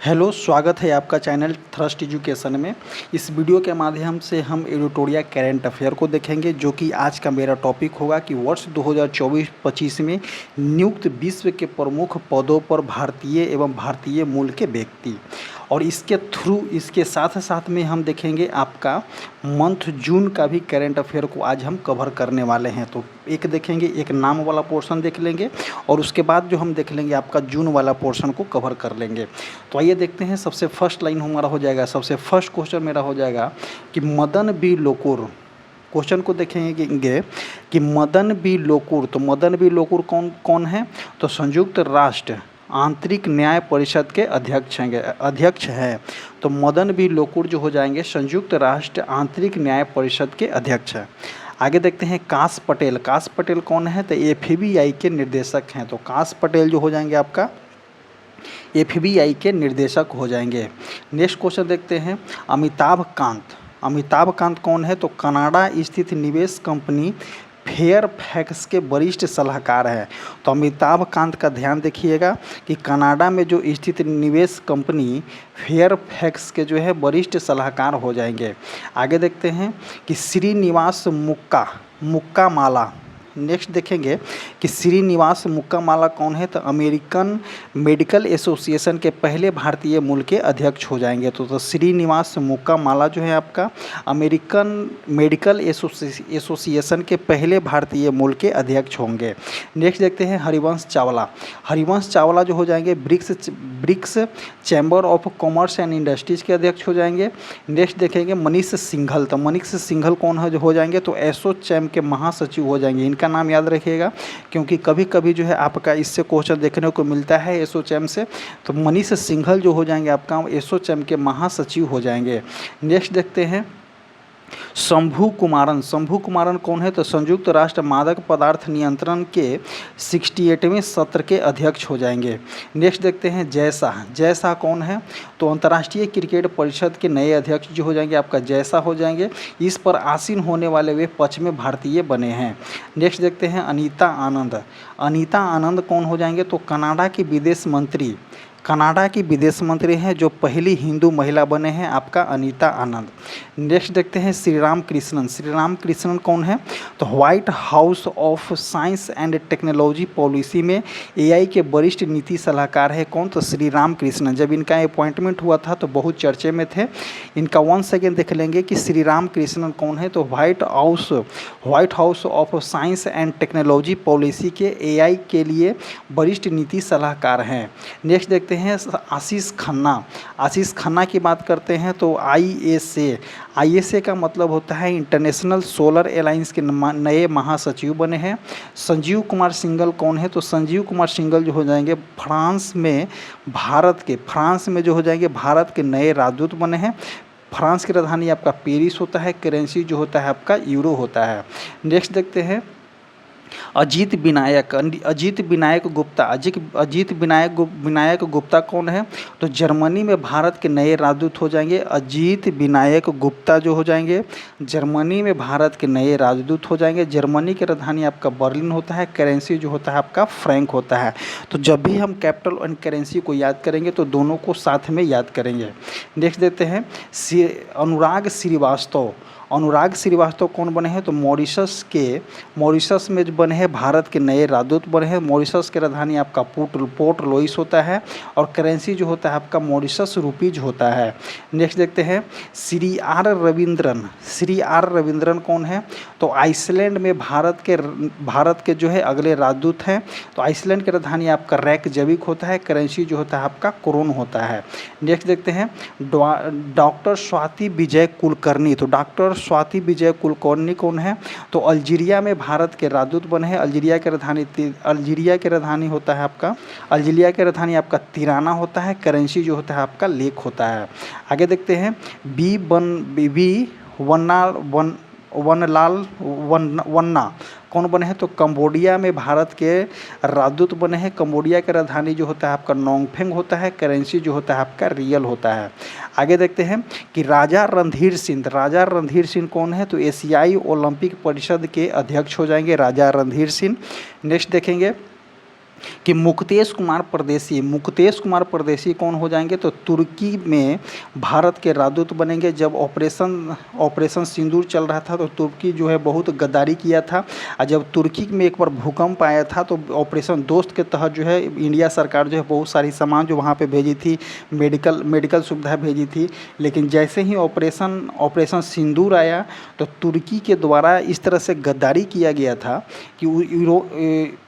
Hello, स्वागत है आपका चैनल थ्रस्ट एजुकेशन में। इस वीडियो के माध्यम से हम एडिटोरियल करेंट अफेयर को देखेंगे, जो कि आज का मेरा टॉपिक होगा कि वर्ष 2024-25 में नियुक्त विश्व के प्रमुख पदों पर भारतीय एवं भारतीय मूल के व्यक्ति। और इसके साथ साथ में हम देखेंगे आपका मंथ जून का भी करेंट अफेयर को आज हम कवर करने वाले हैं। तो एक देखेंगे, एक नाम वाला पोर्शन देख लेंगे और उसके बाद जो हम देख लेंगे आपका जून वाला पोर्शन को कवर कर लेंगे। तो आइए देखते हैं। सबसे फर्स्ट लाइन हमारा हो जाएगा, सबसे फर्स्ट क्वेश्चन मेरा हो जाएगा कि मदन बी लोकुर। क्वेश्चन को देखेंगे कि मदन बी लोकुर, तो मदन बी लोकुर कौन कौन है? तो संयुक्त राष्ट्र आंतरिक न्याय परिषद के अध्यक्ष हैं। तो मदन बी लोकुर जो हो जाएंगे संयुक्त राष्ट्र आंतरिक न्याय परिषद के अध्यक्ष हैं। आगे देखते हैं काश पटेल। काश पटेल कौन है? तो एफबीआई के निर्देशक हैं। तो काश पटेल जो हो जाएंगे आपका एफबीआई के निर्देशक हो जाएंगे। नेक्स्ट क्वेश्चन देखते हैं अमिताभ कांत। अमिताभ कांत कौन है? तो कनाडा स्थित निवेश कंपनी फेयरफैक्स के वरिष्ठ सलाहकार हैं। तो अमिताभ कांत का ध्यान देखिएगा कि कनाडा में जो स्थित निवेश कंपनी फेयरफैक्स के जो है वरिष्ठ सलाहकार हो जाएंगे। आगे देखते हैं कि श्रीनिवास मुक्कामाला। नेक्स्ट देखेंगे कि श्रीनिवास मुक्कामाला कौन है? तो अमेरिकन मेडिकल एसोसिएशन के पहले भारतीय मूल के अध्यक्ष हो जाएंगे। तो श्रीनिवास मुक्कामाला जो है आपका अमेरिकन मेडिकल एसोसिएशन के पहले भारतीय मूल के अध्यक्ष होंगे। नेक्स्ट देखते हैं हरिवंश चावला। हरिवंश चावला जो हो जाएंगे BRICS chamber of commerce and industries के अध्यक्ष हो जाएंगे। नेक्स्ट देखेंगे मनीष सिंघल। तो मनीष सिंघल कौन है जो हो जाएंगे? तो एसोचैम के महासचिव हो जाएंगे। इनका नाम याद रखिएगा क्योंकि कभी कभी जो है आपका इससे क्वेश्चन देखने को मिलता है एसोचैम से। तो मनीष सिंघल जो हो जाएंगे आपका एसोचैम के महासचिव हो जाएंगे। नेक्स्ट देखते हैं शंभू कुमारन। शंभू कुमारन कौन है? तो संयुक्त राष्ट्र मादक पदार्थ नियंत्रण के 68वें सत्र के अध्यक्ष हो जाएंगे। नेक्स्ट देखते हैं जय शाह। जय शाह कौन है? तो अंतर्राष्ट्रीय क्रिकेट परिषद के नए अध्यक्ष जो हो जाएंगे आपका जय शाह हो जाएंगे। इस पर आसीन होने वाले वे 25वें भारतीय बने हैं। नेक्स्ट देखते हैं अनीता आनंद। अनीता आनंद कौन हो जाएंगे? तो कनाडा की विदेश मंत्री हैं, जो पहली हिंदू महिला बने हैं आपका अनीता आनंद। नेक्स्ट देखते हैं श्री राम कृष्णन। श्री राम कृष्णन कौन है? तो white house of science and technology policy में एआई के वरिष्ठ नीति सलाहकार है। कौन? तो श्री राम कृष्णन। जब इनका अपॉइंटमेंट हुआ था तो बहुत चर्चे में थे। इनका वंस सेकेंड देख लेंगे कि श्री राम कृष्णन कौन है? तो white house of science and technology policy के एआई के लिए वरिष्ठ नीति सलाहकार हैं। नेक्स्ट देखते हैं आशीष खन्ना। आशीष खन्ना की बात करते हैं तो आईएसए का मतलब होता है इंटरनेशनल सोलर अलायंस के नए महासचिव बने हैं। संजीव कुमार सिंघल कौन है? तो संजीव कुमार सिंघल जो हो जाएंगे फ्रांस में जो हो जाएंगे भारत के नए राजदूत बने हैं। फ्रांस की राजधानी आपका पेरिस होता है। करेंसी जो होता है आपका यूरो होता है। नेक्स्ट देखते हैं अजीत विनायक गुप्ता कौन है? तो जर्मनी में भारत के नए राजदूत हो जाएंगे। अजीत विनायक गुप्ता जो हो जाएंगे जर्मनी में भारत के नए राजदूत हो जाएंगे। जर्मनी की राजधानी आपका बर्लिन होता है। करेंसी जो होता है आपका फ्रैंक होता है। तो जब भी हम कैपिटल और करेंसी को याद करेंगे तो दोनों को साथ में याद करेंगे। नेक्स्ट देते हैं अनुराग श्रीवास्तव कौन बने हैं? तो मॉरिशस में जो बने हैं भारत के नए राजदूत बने हैं। मॉरिशस की राजधानी आपका पोर्ट लुइस होता है और करेंसी जो होता है आपका मॉरिशस रुपीज होता है। नेक्स्ट देखते हैं श्री आर रविंद्रन कौन है? तो आइसलैंड में भारत के जो है अगले राजदूत हैं। तो आइसलैंड की राजधानी आपका रेकजविक होता है। करेंसी जो होता है आपका क्रोन होता है। नेक्स्ट देखते हैं डॉक्टर स्वाति विजय कुलकर्णी। तो डॉक्टर स्वाति विजय कुलकर्णी कौन है? तो अल्जीरिया में भारत के राजदूत बने हैं। अल्जीरिया की राजधानी आपका तिराना होता है। करेंसी जो होता है आपका लेक होता है। आगे देखते हैं वन्ना कौन बने हैं? तो कंबोडिया में भारत के राजदूत बने हैं। कंबोडिया की राजधानी जो होता है आपका नोंगफेंग होता है। करेंसी जो होता है आपका रियल होता है। आगे देखते हैं कि राजा रणधीर सिंह कौन है? तो एशियाई ओलंपिक परिषद के अध्यक्ष हो जाएंगे राजा रणधीर सिंह। नेक्स्ट देखेंगे कि मुक्तेश कुमार परदेशी कौन हो जाएंगे, तो तुर्की में भारत के राजदूत बनेंगे। जब ऑपरेशन सिंदूर चल रहा था तो तुर्की जो है बहुत गद्दारी किया था, और जब तुर्की में एक बार भूकंप आया था तो ऑपरेशन दोस्त के तहत जो है इंडिया सरकार जो है बहुत सारी सामान जो वहाँ पे भेजी थी, मेडिकल सुविधा भेजी थी। लेकिन जैसे ही ऑपरेशन सिंदूर आया तो तुर्की के द्वारा इस तरह से गद्दारी किया गया था कि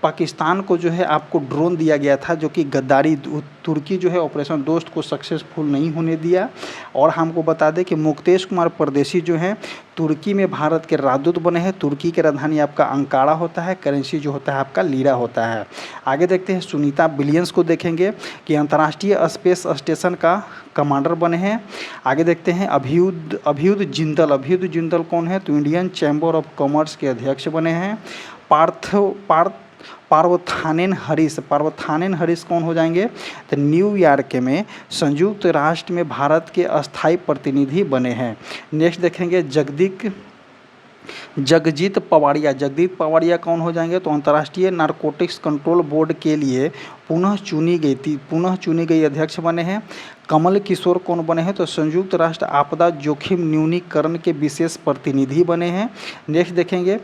पाकिस्तान को जो है आपको ड्रोन दिया गया था, जो कि गद्दारी तुर्की जो है ऑपरेशन दोस्त को सक्सेसफुल नहीं होने दिया। और हमको बता दें कि मुक्तेश कुमार परदेशी जो हैं तुर्की में भारत के राजदूत बने हैं। तुर्की की राजधानी आपका अंकारा होता है, करेंसी जो होता है आपका लीरा होता है। आगे देखते हैं सुनीता विलियम्स को देखेंगे कि अंतर्राष्ट्रीय स्पेस स्टेशन का कमांडर बने हैं। आगे देखते हैं अभियुद जिंदल कौन है, तो इंडियन चैम्बर ऑफ कॉमर्स के अध्यक्ष बने हैं। पार्थानेन हरीश कौन हो जाएंगे, तो न्यूयॉर्क में संयुक्त राष्ट्र में भारत के अस्थायी प्रतिनिधि बने हैं। नेक्स्ट देखेंगे जगजीत पवाड़िया कौन हो जाएंगे, तो अंतर्राष्ट्रीय नारकोटिक्स कंट्रोल बोर्ड के लिए पुनः चुनी गई अध्यक्ष बने हैं। कमल किशोर कौन बने हैं, तो संयुक्त राष्ट्र आपदा जोखिम न्यूनीकरण के विशेष प्रतिनिधि बने हैं। नेक्स्ट देखेंगे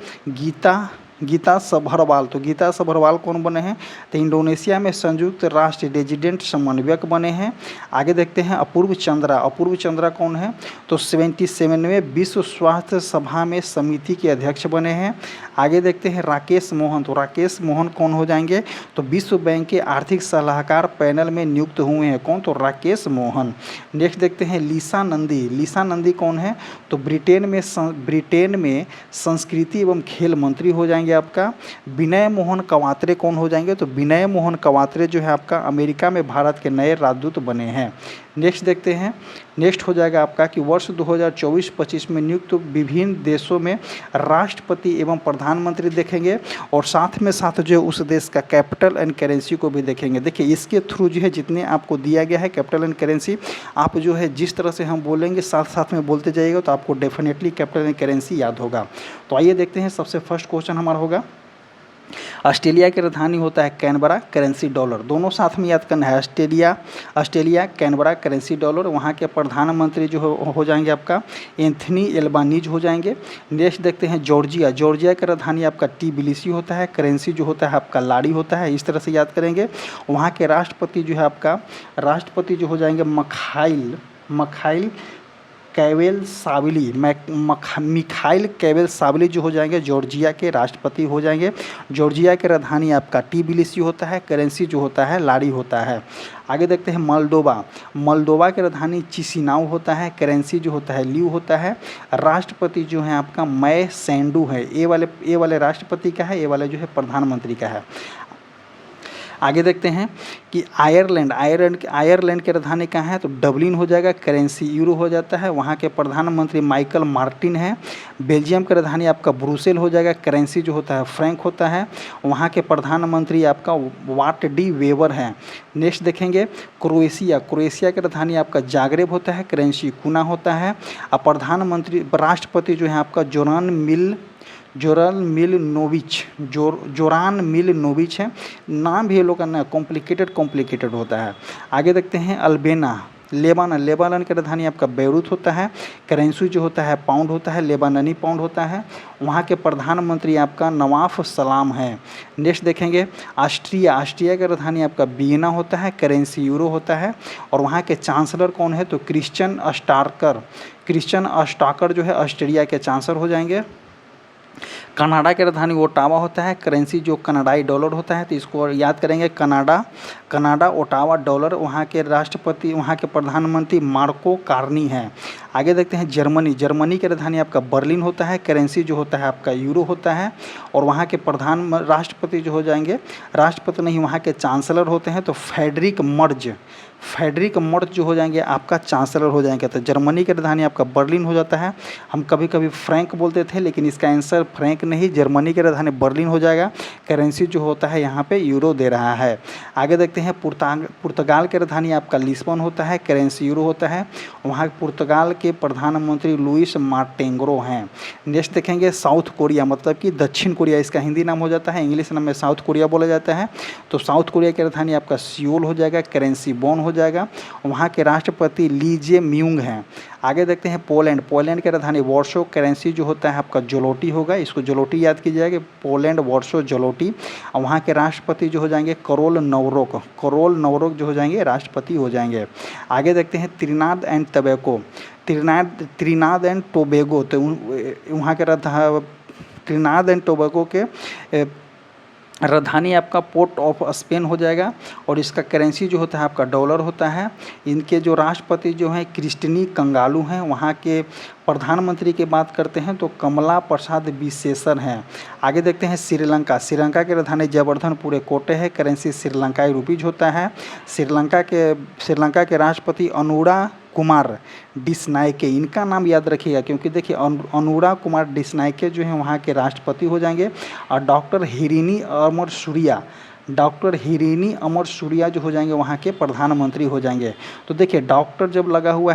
गीता सभरवाल कौन बने हैं, तो इंडोनेशिया में संयुक्त राष्ट्र रेजिडेंट समन्वयक बने हैं। आगे देखते हैं अपूर्व चंद्रा कौन है, तो 77वें विश्व स्वास्थ्य सभा में समिति के अध्यक्ष बने हैं। आगे देखते हैं राकेश मोहन कौन हो जाएंगे, तो विश्व बैंक के आर्थिक सलाहकार पैनल में नियुक्त हुए हैं। कौन, तो राकेश मोहन। नेक्स्ट देखते हैं लीसा नंदी कौन है, तो ब्रिटेन में संस्कृति एवं खेल मंत्री हो जाएंगे आपका। विनय मोहन कवात्रे कौन हो जाएंगे, तो विनय मोहन कवात्रे जो है आपका अमेरिका में भारत के नए राजदूत बने हैं। नेक्स्ट देखते हैं, नेक्स्ट हो जाएगा आपका कि वर्ष 2024-25 में नियुक्त विभिन्न देशों में राष्ट्रपति एवं प्रधानमंत्री देखेंगे, और साथ जो है उस देश का कैपिटल एंड करेंसी को भी देखेंगे। देखिए इसके थ्रू जो है जितने आपको दिया गया है कैपिटल एंड करेंसी, आप जो है जिस तरह से हम बोलेंगे साथ में बोलते जाइएगा तो आपको डेफिनेटली कैपिटल एंड करेंसी याद होगा। तो आइए देखते हैं, सबसे फर्स्ट क्वेश्चन हमारा होगा ऑस्ट्रेलिया की राजधानी होता है कैनबरा, करेंसी डॉलर। दोनों साथ में याद करना है, ऑस्ट्रेलिया कैनबरा, करेंसी डॉलर। वहाँ के प्रधानमंत्री जो हो जाएंगे आपका एंथनी एल्बानीज हो जाएंगे। नेक्स्ट देखते हैं जॉर्जिया की राजधानी आपका टिबिलिसी होता है, करेंसी जो होता है आपका लाड़ी होता है। इस तरह से याद करेंगे। वहाँ के राष्ट्रपति जो है आपका जो हो जाएंगे मिखाइल कैवेल जो हो जाएंगे जॉर्जिया के राष्ट्रपति हो जाएंगे। जॉर्जिया की राजधानी आपका टिबिलिसी होता है, करेंसी जो होता है लाड़ी होता है। आगे देखते हैं मोल्दोवा की राजधानी चिसिनाउ होता है, करेंसी जो होता है ल्यू होता है। राष्ट्रपति जो है आपका मै सेंडू है, ए वाले राष्ट्रपति का है, ए वाले जो है प्रधानमंत्री का है। आगे देखते हैं कि आयरलैंड की राजधानी कहाँ है, तो डबलिन हो जाएगा, करेंसी यूरो हो जाता है। वहाँ के प्रधानमंत्री माइकल मार्टिन है। बेल्जियम की राजधानी आपका ब्रुसेल हो जाएगा, करेंसी जो होता है फ्रैंक होता है। वहाँ के प्रधानमंत्री आपका वाट डी वेवर है। नेक्स्ट देखेंगे क्रोएशिया की राजधानी आपका जागरेब होता है, करेंसी कुना होता है। और राष्ट्रपति जो है आपका जोरान मिल नोविच है। नाम भी ये लोग का कॉम्प्लिकेटेड होता है। आगे देखते हैं लेबानन की राजधानी आपका बेरूत होता है, करेंसी जो होता है पाउंड होता है, लेबाननी पाउंड होता है। वहाँ के प्रधानमंत्री आपका नवाफ सलाम है। नेक्स्ट देखेंगे ऑस्ट्रिया की राजधानी आपका वियना होता है, करेंसी यूरो होता है। और वहाँ के चांसलर कौन है, तो क्रिश्चियन अस्टाकर जो है ऑस्ट्रिया के चांसलर हो जाएंगे। कनाडा की राजधानी ओटावा होता है, करेंसी जो कनाडाई डॉलर होता है, तो इसको याद करेंगे कनाडा ओटावा डॉलर। वहाँ के प्रधानमंत्री मार्को कार्नी है। आगे देखते हैं जर्मनी की राजधानी आपका बर्लिन होता है, करेंसी जो होता है आपका यूरो होता है। और वहाँ के राष्ट्रपति जो हो जाएंगे, राष्ट्रपति नहीं वहाँ के चांसलर होते हैं, तो फेडरिक मर्ज जो हो जाएंगे आपका चांसलर हो जाएंगे। तो जर्मनी की राजधानी आपका बर्लिन हो जाता है। हम कभी कभी फ्रैंक बोलते थे, लेकिन इसका आंसर फ्रैंक फ्रैंक नहीं, जर्मनी की राजधानी बर्लिन हो जाएगा। करेंसी जो होता है यहाँ पे यूरो दे रहा है। आगे देखते हैं पुर्तगाल की राजधानी आपका लिस्बन होता है, करेंसी यूरो होता है। वहाँ पुर्तगाल के प्रधानमंत्री लुइस मार्टेंगरो हैं। नेक्स्ट देखेंगे साउथ कोरिया, मतलब कि दक्षिण कोरिया, इसका हिंदी नाम हो जाता है, इंग्लिश नाम में साउथ कोरिया बोला जाता है। तो साउथ कोरिया की राजधानी आपका सियोल हो जाएगा, करेंसी वॉन हो जाएगा। वहाँ के राष्ट्रपति ली जे म्यूंग हैं। आगे देखते हैं पोलैंड की राजधानी वॉर्सो, करेंसी जो होता है आपका जोलोटी होगा, इसको जोलोटी याद कीजिएगा, पोलैंड वॉर्सो जोलोटी। और वहाँ के राष्ट्रपति जो हो जाएंगे करोल नवरोक जो हो जाएंगे राष्ट्रपति हो जाएंगे। आगे देखते हैं त्रिनाद एंड टोबैगो, तो वहाँ के त्रिनाद एंड टोबैगो के राजधानी आपका पोर्ट ऑफ स्पेन हो जाएगा और इसका करेंसी जो होता है आपका डॉलर होता है। इनके जो राष्ट्रपति जो हैं क्रिस्टनी कंगालू हैं। वहाँ के प्रधानमंत्री की बात करते हैं तो कमला प्रसाद विशेषर हैं। आगे देखते हैं श्रीलंका की राजधानी जबरदनपुर कोटे है, करेंसी श्रीलंकाई रुपीज होता है। श्रीलंका के राष्ट्रपति अनुरा कुमार डिसनायके, इनका नाम याद रखिएगा क्योंकि देखिए अनुरा कुमार डिसनायके जो है वहाँ के राष्ट्रपति हो जाएंगे। और डॉक्टर हिरिनी अमर सूर्या जो हो जाएंगे वहाँ के प्रधानमंत्री हो जाएंगे। तो देखिए डॉक्टर जब लगा हुआ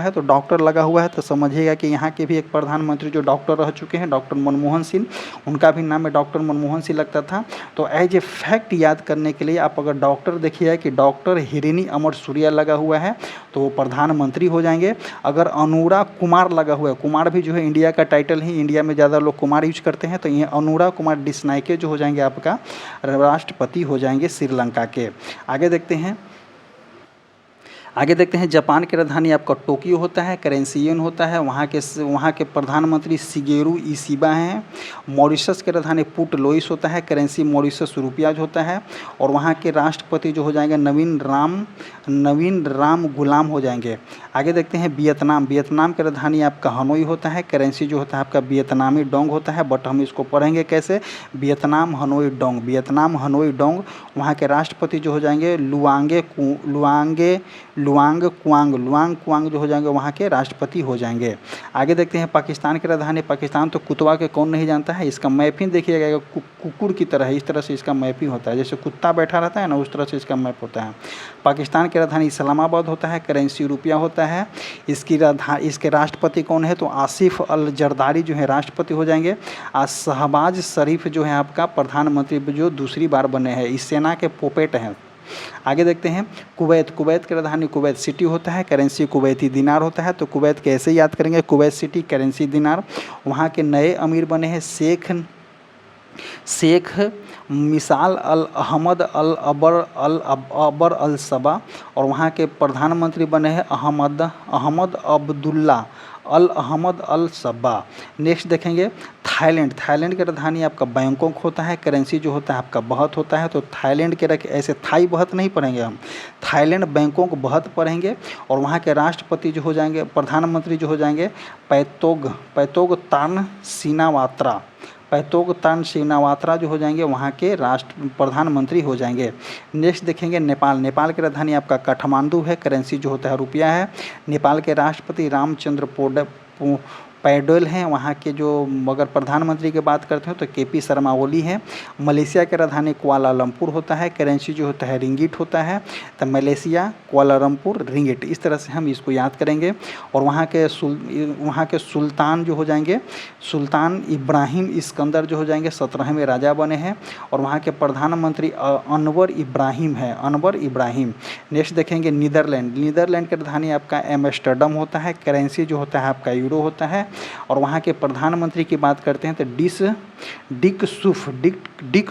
है तो समझिएगा कि यहाँ के भी एक प्रधानमंत्री जो डॉक्टर रह चुके हैं, डॉक्टर मनमोहन सिंह, उनका भी नाम है डॉक्टर मनमोहन सिंह लगता था। तो एज ए फैक्ट याद करने के लिए आप अगर डॉक्टर देखिएगा कि डॉक्टर हिरिनी अमर सूर्या लगा हुआ है तो वो प्रधानमंत्री हो जाएंगे। अगर अनुरा कुमार लगा हुआ है, कुमार भी जो है इंडिया का टाइटल ही, इंडिया में ज़्यादा लोग कुमार यूज करते हैं, तो ये अनुरा कुमार डिसनायके जो हो जाएंगे आपका राष्ट्रपति हो जाएंगे श्रीलंका के। आगे देखते हैं जापान की राजधानी आपका टोक्यो होता है, करेंसी येन होता है। वहाँ के प्रधानमंत्री शिगेरू इशिबा हैं। मॉरिशस की राजधानी पुर्ट लुइस होता है, करेंसी मॉरिशस रुपया जो होता है। और वहाँ के राष्ट्रपति जो हो जाएंगे नवीन राम गुलाम हो जाएंगे। आगे देखते हैं वियतनाम की राजधानी आपका हनोई होता है, करेंसी जो होता है आपका वियतनामी डोंग होता है। बट हम इसको पढ़ेंगे कैसे, वियतनाम हनोई डोंग। वहाँ के राष्ट्रपति जो हो जाएंगे लुआंग कुआंग जो हो जाएंगे वहाँ के राष्ट्रपति हो जाएंगे। आगे देखते हैं पाकिस्तान की राजधानी, पाकिस्तान तो कुतवा के कौन नहीं जानता है, इसका मैपिंग देखिएगा कुकुर की तरह है, इस तरह से इसका मैपिंग होता है, जैसे कुत्ता बैठा रहता है ना उस तरह से इसका मैप होता है। पाकिस्तान की राजधानी इस्लामाबाद होता है, करेंसी रुपया होता है। इसके राष्ट्रपति कौन है तो आसिफ अल जरदारी जो है राष्ट्रपति हो जाएंगे। आज शहबाज शरीफ जो है आपका प्रधानमंत्री जो दूसरी बार बने हैं, इस सेना के पोपेट हैं। आगे देखते हैं कुवैत की राजधानी कुवैत सिटी होता है, करेंसी कुवैती दिनार होता है। तो कुवैत कैसे याद करेंगे, कुवैत सिटी करेंसी दिनार। वहाँ के नए अमीर बने हैं शेख मिसाल अल अहमद अल अबर अल सबा। और वहाँ के प्रधानमंत्री बने हैं अहमद अब्दुल्ला अल अहमद अल सबा। नेक्स्ट देखेंगे थाईलैंड की राजधानी आपका बैंकॉक होता है, करेंसी जो होता है आपका बहत होता है। तो थाईलैंड के ऐसे थाई बहत नहीं पढ़ेंगे हम, थाईलैंड बैंकॉक बहत पढ़ेंगे। और वहाँ के राष्ट्रपति जो हो जाएंगे, प्रधानमंत्री जो हो जाएंगे पैतोग तान सीनावात्रा जो हो जाएंगे वहाँ के प्रधानमंत्री हो जाएंगे। नेक्स्ट देखेंगे नेपाल की राजधानी आपका काठमांडू है, करेंसी जो होता है रुपया है। नेपाल के राष्ट्रपति रामचंद्र पैडोल हैं। वहाँ के जो अगर प्रधानमंत्री की बात करते हैं तो केपी शर्मा ओली हैं। मलेशिया की राजधानी कुआलालंपुर होता है, करेंसी जो होता है रिंगिट होता है। तो मलेशिया कुआलालंपुर रिंगिट, इस तरह से हम इसको याद करेंगे। और वहाँ के सुल्तान जो हो जाएंगे सुल्तान इब्राहिम इस्कंदर जो हो जाएंगे 17वें राजा बने हैं। और वहाँ के प्रधानमंत्री अनवर इब्राहिम। नेक्स्ट देखेंगे नीदरलैंड की राजधानी आपका एम्स्टर्डम होता है, करेंसी जो होता है आपका यूरो होता है। और वहाँ के प्रधानमंत्री की बात करते हैं तो डिक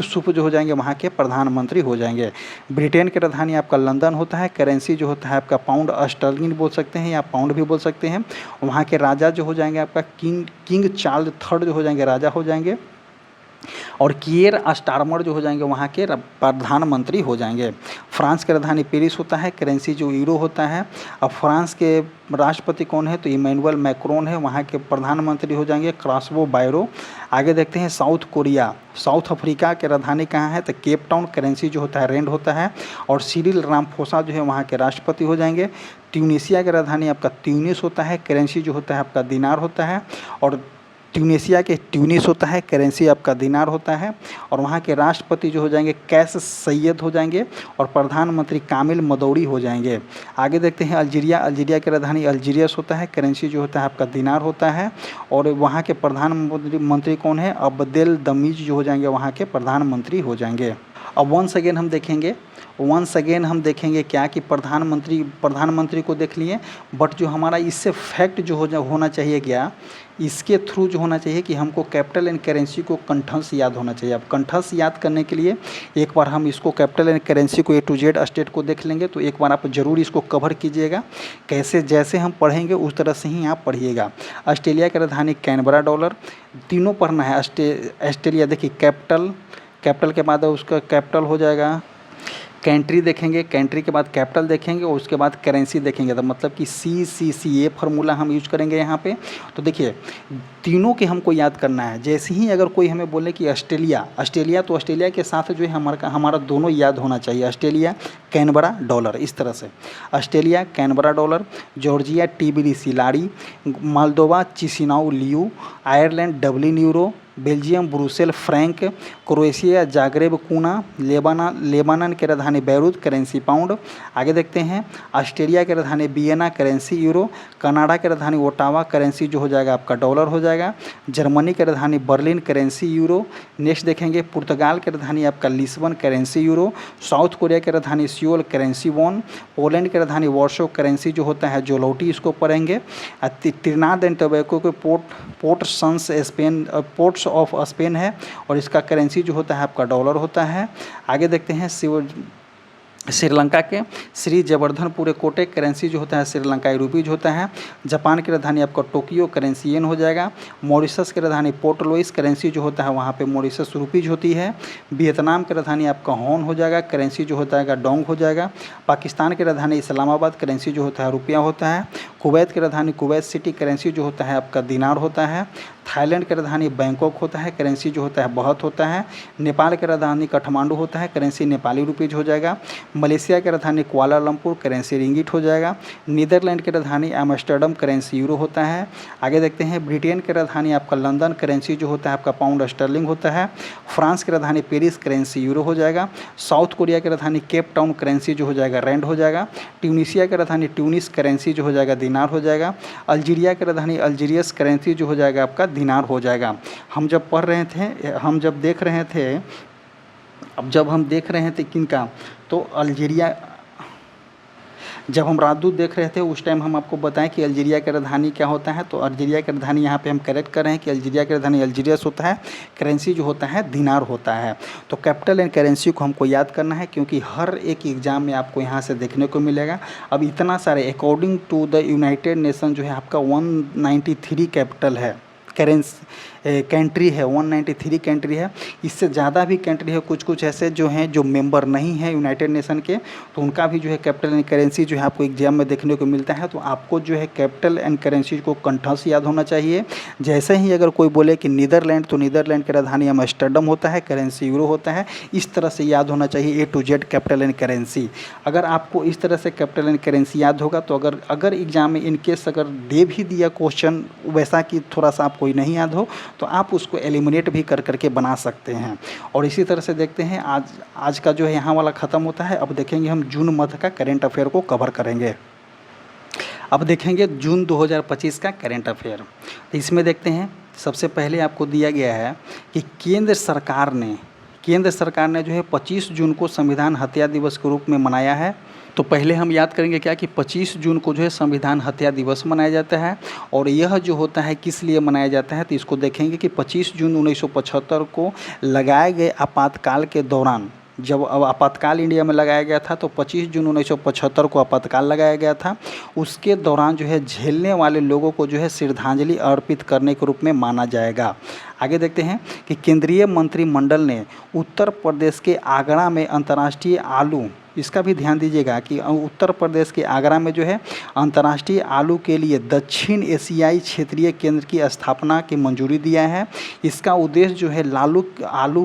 सूफ जो हो जाएंगे वहाँ के प्रधानमंत्री हो जाएंगे। ब्रिटेन की राजधानी आपका लंदन होता है, करेंसी जो होता है आपका पाउंड स्टर्लिंग बोल सकते हैं या पाउंड भी बोल सकते हैं। वहाँ के राजा जो हो जाएंगे आपका किंग चार्ल्स III जो हो जाएंगे राजा हो जाएंगे। और किएर स्टारमर जो हो जाएंगे वहाँ के प्रधानमंत्री हो जाएंगे। फ्रांस की राजधानी पेरिस होता है, करेंसी जो यूरो होता है। अब फ्रांस के राष्ट्रपति कौन है तो इमैनुअल मैक्रोन है, वहाँ के प्रधानमंत्री हो जाएंगे क्रॉसबो बायरो। आगे देखते हैं साउथ अफ्रीका की राजधानी कहाँ है तो केप टाउन, करेंसी जो होता है रेंड होता है। और सिरिल रामाफोसा जो है वहाँ के राष्ट्रपति हो जाएंगे। ट्यूनीशिया की राजधानी आपका ट्यूनिस होता है, करेंसी जो होता है आपका दिनार होता है। और ट्यूनीशिया के ट्यूनिस होता है, करेंसी आपका दिनार होता है। और वहाँ के राष्ट्रपति जो हो जाएंगे कैस सैयद हो जाएंगे और प्रधानमंत्री कामिल मदौड़ी हो जाएंगे। आगे देखते हैं अल्जीरिया। अल्जीरिया की राजधानी अल्जीरियस होता है, करेंसी जो होता है आपका दिनार होता है। और वहाँ के प्रधानमंत्री कौन है? अब्देल दमीज जो हो जाएंगे वहाँ के प्रधानमंत्री हो जाएंगे। अब वंस अगेन हम देखेंगे क्या कि प्रधानमंत्री को देख लिए, बट जो हमारा इससे फैक्ट जो होना चाहिए क्या, इसके थ्रू जो होना चाहिए कि हमको कैपिटल एंड करेंसी को कंठस्थ याद होना चाहिए। अब कंठस्थ याद करने के लिए एक बार हम इसको कैपिटल एंड करेंसी को A to Z स्टेट को देख लेंगे, तो एक बार आप ज़रूर इसको कवर कीजिएगा। कैसे जैसे हम पढ़ेंगे उस तरह से ही आप पढ़िएगा। ऑस्ट्रेलिया की राजधानी कैनबरा, डॉलर तीनों पढ़ना है। ऑस्ट्रेलिया देखिए कैपिटल के बाद उसका कैपिटल हो जाएगा, कंट्री देखेंगे, कंट्री के बाद कैपिटल देखेंगे और उसके बाद करेंसी देखेंगे। तो मतलब कि CCC ये फार्मूला हम यूज करेंगे यहाँ पे। तो देखिए तीनों के हमको याद करना है। जैसे ही अगर कोई हमें बोले कि ऑस्ट्रेलिया तो ऑस्ट्रेलिया के साथ जो है हमारा दोनों याद होना चाहिए, ऑस्ट्रेलिया कैनबरा डॉलर, इस तरह से Australia Canberra dollar, Georgia TBDC लाड़ी, Moldova चिसिनाउ Liu, Ireland Dublin euro, Belgium Brussels Frank, Croatia Zagreb कूना, लेबानन की राजधानी बैरूत, करेंसी पाउंड। आगे देखते हैं ऑस्ट्रेलिया की राजधानी वियना, करेंसी यूरो, कनाडा की राजधानी ओटावा, करेंसी जो हो जाएगा आपका डॉलर हो जाएगा, जर्मनी की राजधानी बर्लिन, करेंसी यूरो। नेक्स्ट देखेंगे पुर्तगाल की राजधानी आपका Lisbon, currency euro, south Korea की राजधानी सियोल, करेंसी वॉन, पोलैंड की राजधानी वॉर्सो, करेंसी जो होता है जोलोटी, इसको पढ़ेंगे। त्रिनाद एंड टोबैगो के पोर्ट्स ऑफ स्पेन है और इसका करेंसी जो होता है आपका डॉलर होता है। आगे देखते हैं श्रीलंका के श्री जवर्धनपुर कोटे, करेंसी जो होता है श्रीलंकाई रुपीज होता है। जापान की राजधानी आपका टोक्यो, करेंसी येन हो जाएगा। मॉरिशस की राजधानी पोर्ट लुइस, करेंसी जो होता है वहाँ पे मॉरिशस रुपीज होती है। वियतनाम की राजधानी आपका हॉन हो जाएगा, करेंसी जो होता है डोंग हो जाएगा। पाकिस्तान की राजधानी इस्लामाबाद, करेंसी जो होता है रुपया होता है। कुवैत की राजधानी कुवैत सिटी, करेंसी जो होता है आपका दिनार होता है। थाईलैंड की राजधानी बैंकॉक होता है, करेंसी जो होता है बहुत होता है। नेपाल की राजधानी काठमांडू होता है, करेंसी नेपाली रुपीज हो जाएगा। मलेशिया की राजधानी कुआलालंपुर, करेंसी रिंगिट हो जाएगा। नीदरलैंड की राजधानी एम्स्टर्डम, करेंसी यूरो होता है। आगे देखते हैं ब्रिटेन की राजधानी आपका लंदन, करेंसी जो होता है आपका पाउंड स्टर्लिंग होता है। फ्रांस की राजधानी पेरिस, करेंसी यूरो हो जाएगा। साउथ कोरिया की राजधानी केप टाउन, करेंसी जो हो जाएगा रैंड हो जाएगा। ट्यूनीशिया की राजधानी ट्यूनिस, करेंसी जो हो जाएगा दिनार हो जाएगा। अल्जीरिया की राजधानी अल्जीरियस, करेंसी जो हो जाएगा आपका दिनार हो जाएगा। हम जब देख रहे थे किनका, तो अल्जीरिया, जब हम राजदूत देख रहे थे उस टाइम हम आपको बताएं कि अल्जीरिया की राजधानी क्या होता है। तो अल्जीरिया की राजधानी यहाँ पे हम करेक्ट कर रहे हैं कि अल्जीरिया की राजधानी अल्जीरियस होता है, करेंसी जो होता है दिनार होता है। तो कैपिटल एंड करेंसी को हमको याद करना है क्योंकि हर एक एग्जाम में आपको यहाँ से देखने को मिलेगा। अब इतना सारे according to the United Nation जो है आपका 193 कैपिटल है, कंट्री है, 193 कंट्री है। इससे ज़्यादा भी कंट्री है, कुछ ऐसे जो हैं जो मेंबर नहीं है यूनाइटेड नेशन के, तो उनका भी जो है कैपिटल एंड करेंसी जो है आपको एग्जाम में देखने को मिलता है। तो आपको जो है कैपिटल एंड करेंसी को कंठस्थ याद होना चाहिए। जैसे ही अगर कोई बोले कि नीदरलैंड, तो नीदरलैंड की राजधानी एम्स्टर्डम होता है, करेंसी यूरो होता है। इस तरह से याद होना चाहिए A to Z capital and currency. अगर आपको इस तरह से कैपिटल एंड करेंसी याद होगा तो अगर एग्जाम में इनकेस अगर दे भी दिया क्वेश्चन वैसा कि थोड़ा सा आपको नहीं याद हो, तो आप उसको एलिमिनेट भी करके बना सकते हैं। और इसी तरह से देखते हैं आज का जो है यहाँ वाला ख़त्म होता है। अब देखेंगे हम जून मंथ का करेंट अफेयर को कवर करेंगे। अब देखेंगे जून 2025 का करेंट अफेयर। तो इसमें देखते हैं सबसे पहले आपको दिया गया है कि केंद्र सरकार ने जो है 25 जून को संविधान हत्या दिवस के रूप में मनाया है। तो पहले हम याद करेंगे क्या कि 25 जून को जो है संविधान हत्या दिवस मनाया जाता है। और यह जो होता है किस लिए मनाया जाता है, तो इसको देखेंगे कि 25 जून 1975 को लगाए गए आपातकाल के दौरान, जब आपातकाल इंडिया में लगाया गया था, तो 25 जून 1975 को आपातकाल लगाया गया था। उसके दौरान जो है झेलने वाले लोगों को जो है श्रद्धांजलि अर्पित करने के रूप में माना जाएगा। आगे देखते हैं कि केंद्रीय मंत्रिमंडल ने उत्तर प्रदेश के आगरा में अंतर्राष्ट्रीय आलू इसका भी ध्यान दीजिएगा कि उत्तर प्रदेश के आगरा में जो है अंतर्राष्ट्रीय आलू के लिए दक्षिण एशियाई क्षेत्रीय केंद्र की स्थापना की मंजूरी दिया है। इसका उद्देश्य जो है आलू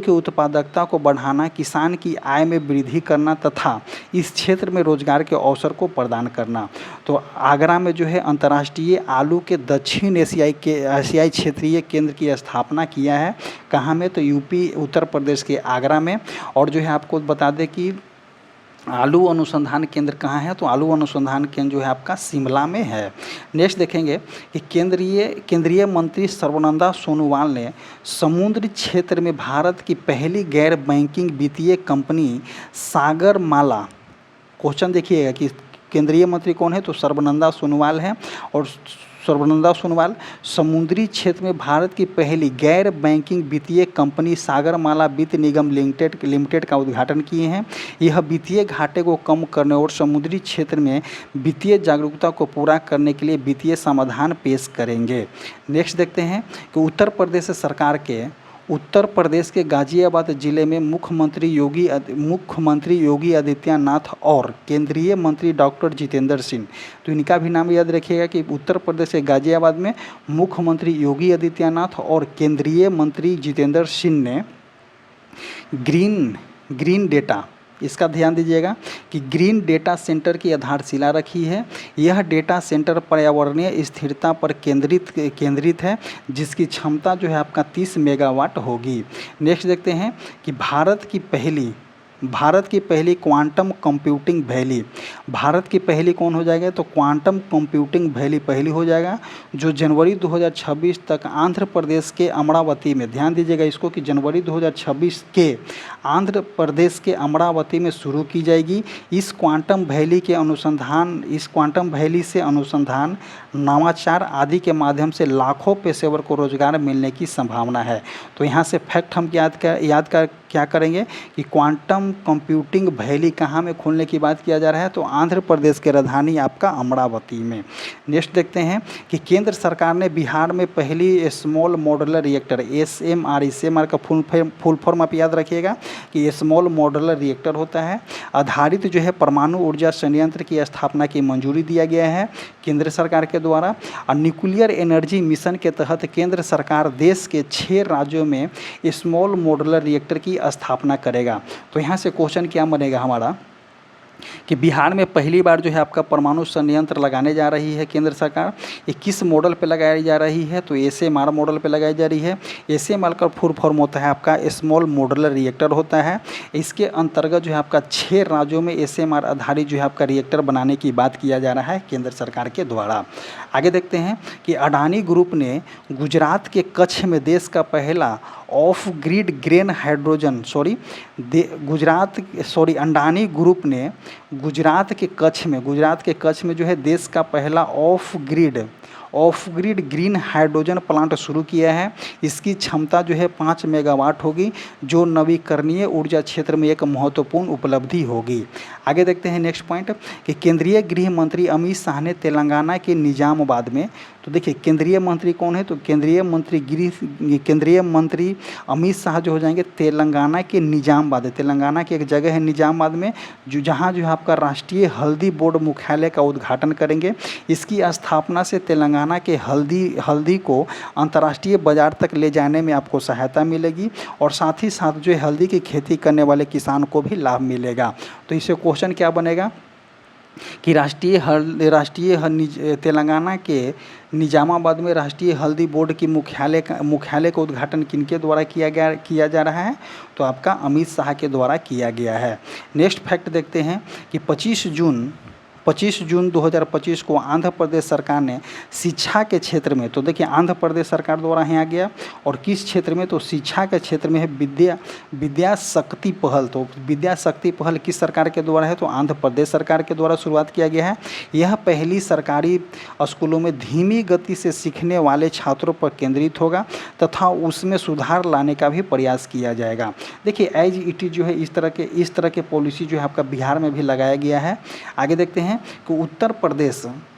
के उत्पादकता को बढ़ाना, किसान की आय में वृद्धि करना तथा इस क्षेत्र में रोजगार के अवसर को प्रदान करना। तो आगरा में जो है अंतर्राष्ट्रीय आलू के दक्षिण एशियाई क्षेत्रीय केंद्र की स्थापना किया है। कहाँ में? तो यूपी उत्तर प्रदेश के आगरा में। और जो है आपको बता दें कि आलू अनुसंधान केंद्र कहाँ है? तो आलू अनुसंधान केंद्र जो है आपका शिमला में है। नेक्स्ट देखेंगे कि केंद्रीय मंत्री सर्बानंद सोनोवाल ने समुद्री क्षेत्र में भारत की पहली गैर बैंकिंग वित्तीय कंपनी सागरमाला, क्वेश्चन देखिएगा कि केंद्रीय मंत्री कौन है? तो सर्बानंद सोनोवाल है। और सर्बानंद सोनोवाल समुद्री क्षेत्र में भारत की पहली गैर बैंकिंग वित्तीय कंपनी सागरमाला वित्त निगम लिमिटेड का उद्घाटन किए हैं। यह वित्तीय घाटे को कम करने और समुद्री क्षेत्र में वित्तीय जागरूकता को पूरा करने के लिए वित्तीय समाधान पेश करेंगे। नेक्स्ट देखते हैं कि उत्तर प्रदेश के गाजियाबाद जिले में मुख्यमंत्री योगी आदित्यनाथ और केंद्रीय मंत्री डॉक्टर जितेंद्र सिंह, तो इनका भी नाम याद रखिएगा कि उत्तर प्रदेश के गाजियाबाद में मुख्यमंत्री योगी आदित्यनाथ और केंद्रीय मंत्री जितेंद्र सिंह ने ग्रीन डेटा, इसका ध्यान दीजिएगा कि ग्रीन डेटा सेंटर की आधारशिला रखी है। यह डेटा सेंटर पर्यावरणीय स्थिरता पर केंद्रित है, जिसकी क्षमता जो है आपका 30 मेगावाट होगी। नेक्स्ट देखते हैं कि भारत की पहली क्वांटम कंप्यूटिंग वैली, भारत की पहली कौन हो जाएगा? तो क्वांटम कंप्यूटिंग वैली पहली हो जाएगा, जो जनवरी 2026 तक आंध्र प्रदेश के अमरावती में, ध्यान दीजिएगा इसको कि जनवरी 2026 के आंध्र प्रदेश के अमरावती में शुरू की जाएगी। इस क्वांटम वैली से अनुसंधान, नवाचार आदि के माध्यम से लाखों पेशेवर को रोजगार मिलने की संभावना है। तो यहाँ से फैक्ट हम क्या करेंगे कि क्वांटम कंप्यूटिंग वैली कहाँ में खोलने की बात किया जा रहा है? तो आंध्र प्रदेश के राजधानी आपका अमरावती में। नेक्स्ट देखते हैं कि केंद्र सरकार ने बिहार में पहली स्मॉल मॉडुलर रिएक्टर SMR का फुल फॉर्म आप याद रखिएगा कि स्मॉल मॉडुलर रिएक्टर होता है, आधारित जो है परमाणु ऊर्जा संयंत्र की स्थापना की मंजूरी दिया गया है केंद्र सरकार के द्वारा। और न्यूक्लियर एनर्जी मिशन के तहत केंद्र सरकार देश के 6 राज्यों में स्मॉल मॉडुलर रिएक्टर की स्थापना करेगा। तो यहाँ से क्वेश्चन क्या बनेगा हमारा कि बिहार में पहली बार जो है आपका परमाणु संयंत्र लगाने जा रही है केंद्र सरकार। ये किस मॉडल पे लगाई जा रही है? तो SMR मॉडल पे लगाई जा रही है। SMR का फुल फॉर्म होता है आपका स्मॉल मॉडुलर रिएक्टर होता है। इसके अंतर्गत जो है आपका 6 राज्यों में SMR आधारित जो है आपका रिएक्टर बनाने की बात किया जा रहा है केंद्र सरकार के द्वारा। आगे देखते हैं कि अडानी ग्रुप ने गुजरात के कच्छ में देश का पहला of grid green hydrogen Adani group ने गुजरात के कच्छ में जो है देश का पहला of grid green hydrogen plant शुरू किया है। इसकी क्षमता जो है 5 मेगावाट होगी, जो नवीकरणीय ऊर्जा क्षेत्र में एक महत्वपूर्ण उपलब्धि होगी। आगे देखते हैं नेक्स्ट पॉइंट कि केंद्रीय गृह मंत्री अमित शाह ने तेलंगाना के निजामाबाद में, तो देखिए केंद्रीय मंत्री कौन है? तो केंद्रीय मंत्री अमित शाह जो हो जाएंगे तेलंगाना के निजामाबाद, तेलंगाना की एक जगह है निजामाबाद में, जहाँ जो है आपका राष्ट्रीय हल्दी बोर्ड मुख्यालय का उद्घाटन करेंगे। इसकी स्थापना से तेलंगाना के हल्दी को अंतर्राष्ट्रीय बाजार तक ले जाने में आपको सहायता मिलेगी और साथ ही साथ जो है हल्दी की खेती करने वाले किसान को भी लाभ मिलेगा। तो इससे क्वेश्चन क्या बनेगा कि तेलंगाना के निजामाबाद में राष्ट्रीय हल्दी बोर्ड की मुख्यालय का उद्घाटन किनके द्वारा किया जा रहा है? तो आपका अमित शाह के द्वारा किया गया है। नेक्स्ट फैक्ट देखते हैं कि 25 जून 2025 को आंध्र प्रदेश सरकार ने शिक्षा के क्षेत्र में, तो देखिए आंध्र प्रदेश सरकार द्वारा यहाँ गया और किस क्षेत्र में? तो शिक्षा के क्षेत्र में है विद्या शक्ति पहल। तो विद्या शक्ति पहल किस सरकार के द्वारा है? तो आंध्र प्रदेश सरकार के द्वारा शुरुआत किया गया है। यह पहली सरकारी स्कूलों में धीमी गति से सीखने वाले छात्रों पर केंद्रित होगा तथा उसमें सुधार लाने का भी प्रयास किया जाएगा। देखिए एज इट इज जो है इस तरह के पॉलिसी जो है आपका बिहार में भी लगाया गया है। आगे देखते हैं कि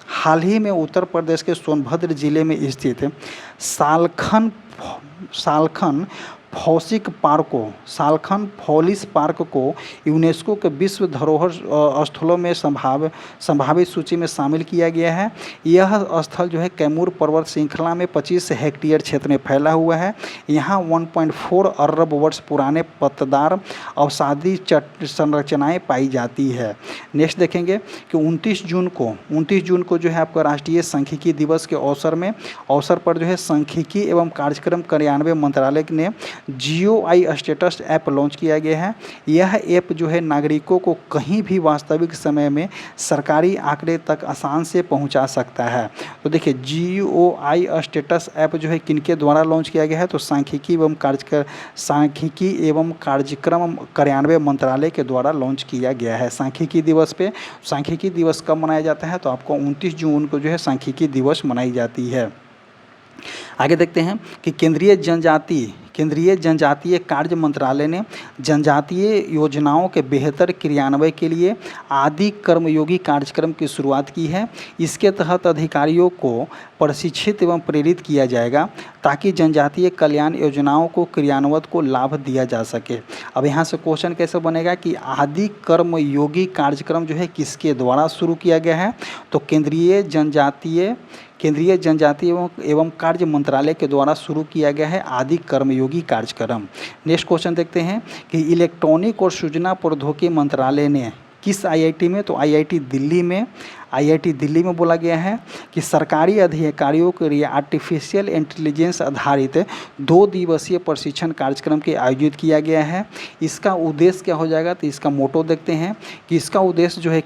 हाल ही में उत्तर प्रदेश के सोनभद्र जिले में स्थित सालखन फॉसिक पार्क को, सालखन फॉलिस पार्क को यूनेस्को के विश्व धरोहर स्थलों में संभावित सूची में शामिल किया गया है। यह स्थल जो है कैमूर पर्वत श्रृंखला में 25 हेक्टेयर क्षेत्र में फैला हुआ है। यहाँ 1.4 अरब वर्ष पुराने पत्तेदार अवसादी संरचनाएं पाई जाती है। नेक्स्ट देखेंगे कि 29 जून को जो है आपका राष्ट्रीय सांख्यिकी दिवस के अवसर पर जो है सांख्यिकी एवं कार्यक्रम कार्यान्वयन मंत्रालय ने GOI स्टेटस ऐप लॉन्च किया गया है। यह ऐप जो है नागरिकों को कहीं भी वास्तविक समय में सरकारी आंकड़े तक आसान से पहुंचा सकता है। तो देखिए GOI स्टेटस ऐप जो है किनके द्वारा लॉन्च किया गया है, तो सांख्यिकी एवं कार्यक्रम कार्यान्वयन मंत्रालय के द्वारा लॉन्च किया गया है। सांख्यिकी दिवस कब मनाया जाता है, तो आपको 29 जून को जो है सांख्यिकी दिवस मनाई जाती है। आगे देखते हैं कि केंद्रीय जनजातीय कार्य मंत्रालय ने जनजातीय योजनाओं के बेहतर क्रियान्वयन के लिए आदि कर्मयोगी कार्यक्रम की शुरुआत की है। इसके तहत अधिकारियों को प्रशिक्षित एवं प्रेरित किया जाएगा ताकि जनजातीय कल्याण योजनाओं को क्रियान्वयन को लाभ दिया जा सके। अब यहाँ से क्वेश्चन कैसे बनेगा कि आदि कर्मयोगी कार्यक्रम जो है किसके द्वारा शुरू किया गया है, तो केंद्रीय जनजातीय एवं कार्य मंत्रालय के द्वारा शुरू किया गया है आदि कर्मयोगी कार्यक्रम। नेक्स्ट क्वेश्चन देखते हैं कि इलेक्ट्रॉनिक और सूचना प्रौद्योगिकी मंत्रालय ने किस IIT में, तो IIT दिल्ली में बोला गया है कि सरकारी अधिकारियों के लिए आर्टिफिशियल इंटेलिजेंस आधारित 2 दिवसीय प्रशिक्षण कार्यक्रम के आयोजित किया गया है। इसका उद्देश्य क्या हो जाएगा, तो इसका मोटो देखते हैं कि इसका उद्देश्य जो है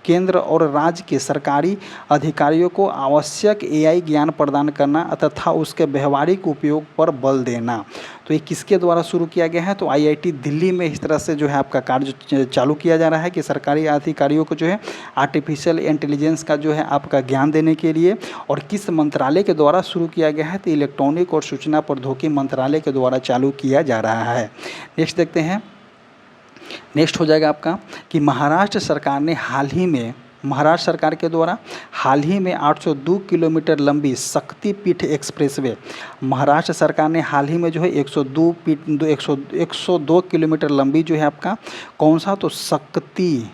केंद्र और राज्य के सरकारी अधिकारियों को आवश्यक AI ज्ञान प्रदान करना तथा उसके व्यवहारिक उपयोग पर बल देना। तो ये किसके द्वारा शुरू किया गया है, तो IIT दिल्ली में इस तरह से जो है आपका कार्य चालू किया जा रहा है कि सरकारी अधिकारियों को जो है आर्टिफिशियल इंटेलिजेंस का जो है आपका ज्ञान देने के लिए। और किस मंत्रालय के द्वारा शुरू किया गया है, तो इलेक्ट्रॉनिक और सूचना प्रौद्योगिकी मंत्रालय के द्वारा चालू किया जा रहा है। नेक्स्ट देखते हैं, नेक्स्ट हो जाएगा आपका कि महाराष्ट्र सरकार के द्वारा हाल ही में 802 किलोमीटर लंबी शक्तिपीठ एक्सप्रेसवे, महाराष्ट्र सरकार ने हाल ही में जो है 102 किलोमीटर लंबी जो है आपका कौन सा, तो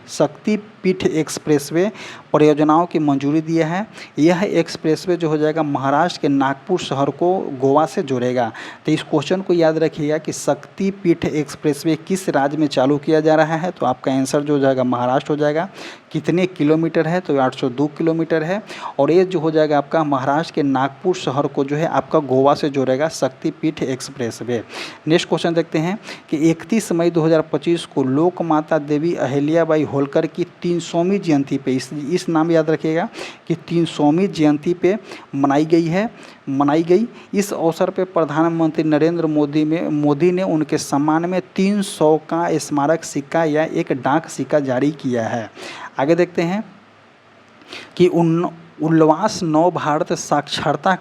शक्तिपीठ एक्सप्रेसवे परियोजनाओं की मंजूरी दिया है। यह एक्सप्रेसवे जो हो जाएगा महाराष्ट्र के नागपुर शहर को गोवा से जोड़ेगा। तो इस क्वेश्चन को याद रखिएगा कि शक्तिपीठ एक्सप्रेसवे किस राज्य में चालू किया जा रहा है, तो आपका आंसर जो हो जाएगा महाराष्ट्र हो जाएगा। कितने किलोमीटर है, तो 802 किलोमीटर है। और ये जो हो जाएगा आपका महाराष्ट्र के नागपुर शहर को जो है आपका गोवा से जोड़ेगा शक्तिपीठ एक्सप्रेसवे। नेक्स्ट क्वेश्चन देखते हैं कि 31 मई 2025 को लोकमाता देवी अहिल्याबाई होलकर की 300वीं जयंती पे, इस नाम याद रखिएगा कि 300वीं जयंती पे मनाई गई। इस अवसर पे प्रधानमंत्री नरेंद्र मोदी ने उनके सम्मान में 300 का स्मारक सिक्का या एक डाक सिक्का जारी किया है। आगे देखते हैं कि उल्लास नव भारत साक्षरता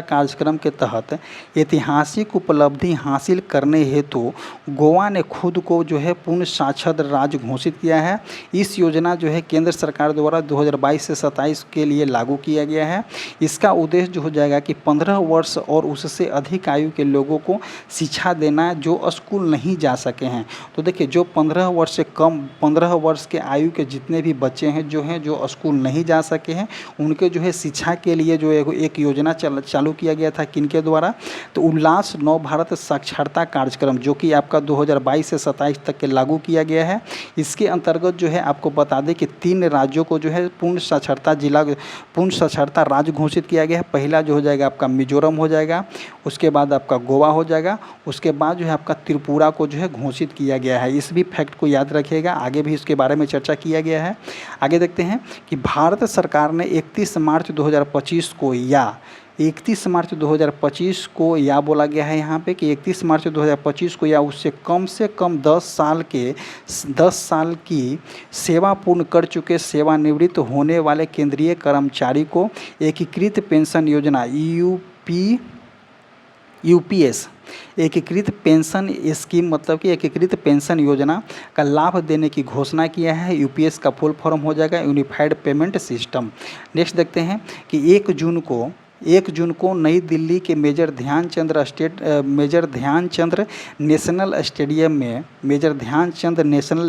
कार्यक्रम के तहत ऐतिहासिक उपलब्धि हासिल करने हेतु गोवा ने खुद को जो है पूर्ण साक्षर राज्य घोषित किया है। इस योजना जो है केंद्र सरकार द्वारा 2022 से 27 के लिए लागू किया गया है। इसका उद्देश्य जो हो जाएगा कि 15 वर्ष और उससे अधिक आयु के लोगों को शिक्षा देना जो स्कूल नहीं जा सके हैं। तो देखिए जो 15 वर्ष के आयु के जितने भी बच्चे हैं जो स्कूल नहीं जा सके हैं, उनके जो है शिक्षा के लिए जो एक योजना चालू किया गया था किनके द्वारा, तो उल्लास नव भारत साक्षरता कार्यक्रम जो कि आपका 2022 से 27 तक के लागू किया गया है। इसके अंतर्गत जो है आपको बता दें कि 3 राज्यों को जो है पूर्ण साक्षरता राज्य घोषित किया गया है। पहला जो हो जाएगा आपका मिजोरम हो जाएगा, उसके बाद आपका गोवा हो जाएगा, उसके बाद जो है आपका त्रिपुरा को जो है घोषित किया गया है। इस भी फैक्ट को याद रखिएगा, आगे भी इसके बारे में चर्चा किया गया है। आगे देखते हैं कि भारत सरकार ने 31 मार्च 2025 को या बोला गया है यहाँ पे कि 31 मार्च 2025 को या उससे कम 10 साल की सेवा पूर्ण कर चुके सेवानिवृत्त होने वाले केंद्रीय कर्मचारी को एकीकृत पेंशन योजना UPS एकीकृत पेंशन स्कीम मतलब कि एकीकृत पेंशन योजना का लाभ देने की घोषणा किया है। UPS का फुल फॉर्म हो जाएगा यूनिफाइड पेमेंट सिस्टम। नेक्स्ट देखते हैं कि 1 जून को 1 जून को नई दिल्ली के मेजर ध्यानचंद नेशनल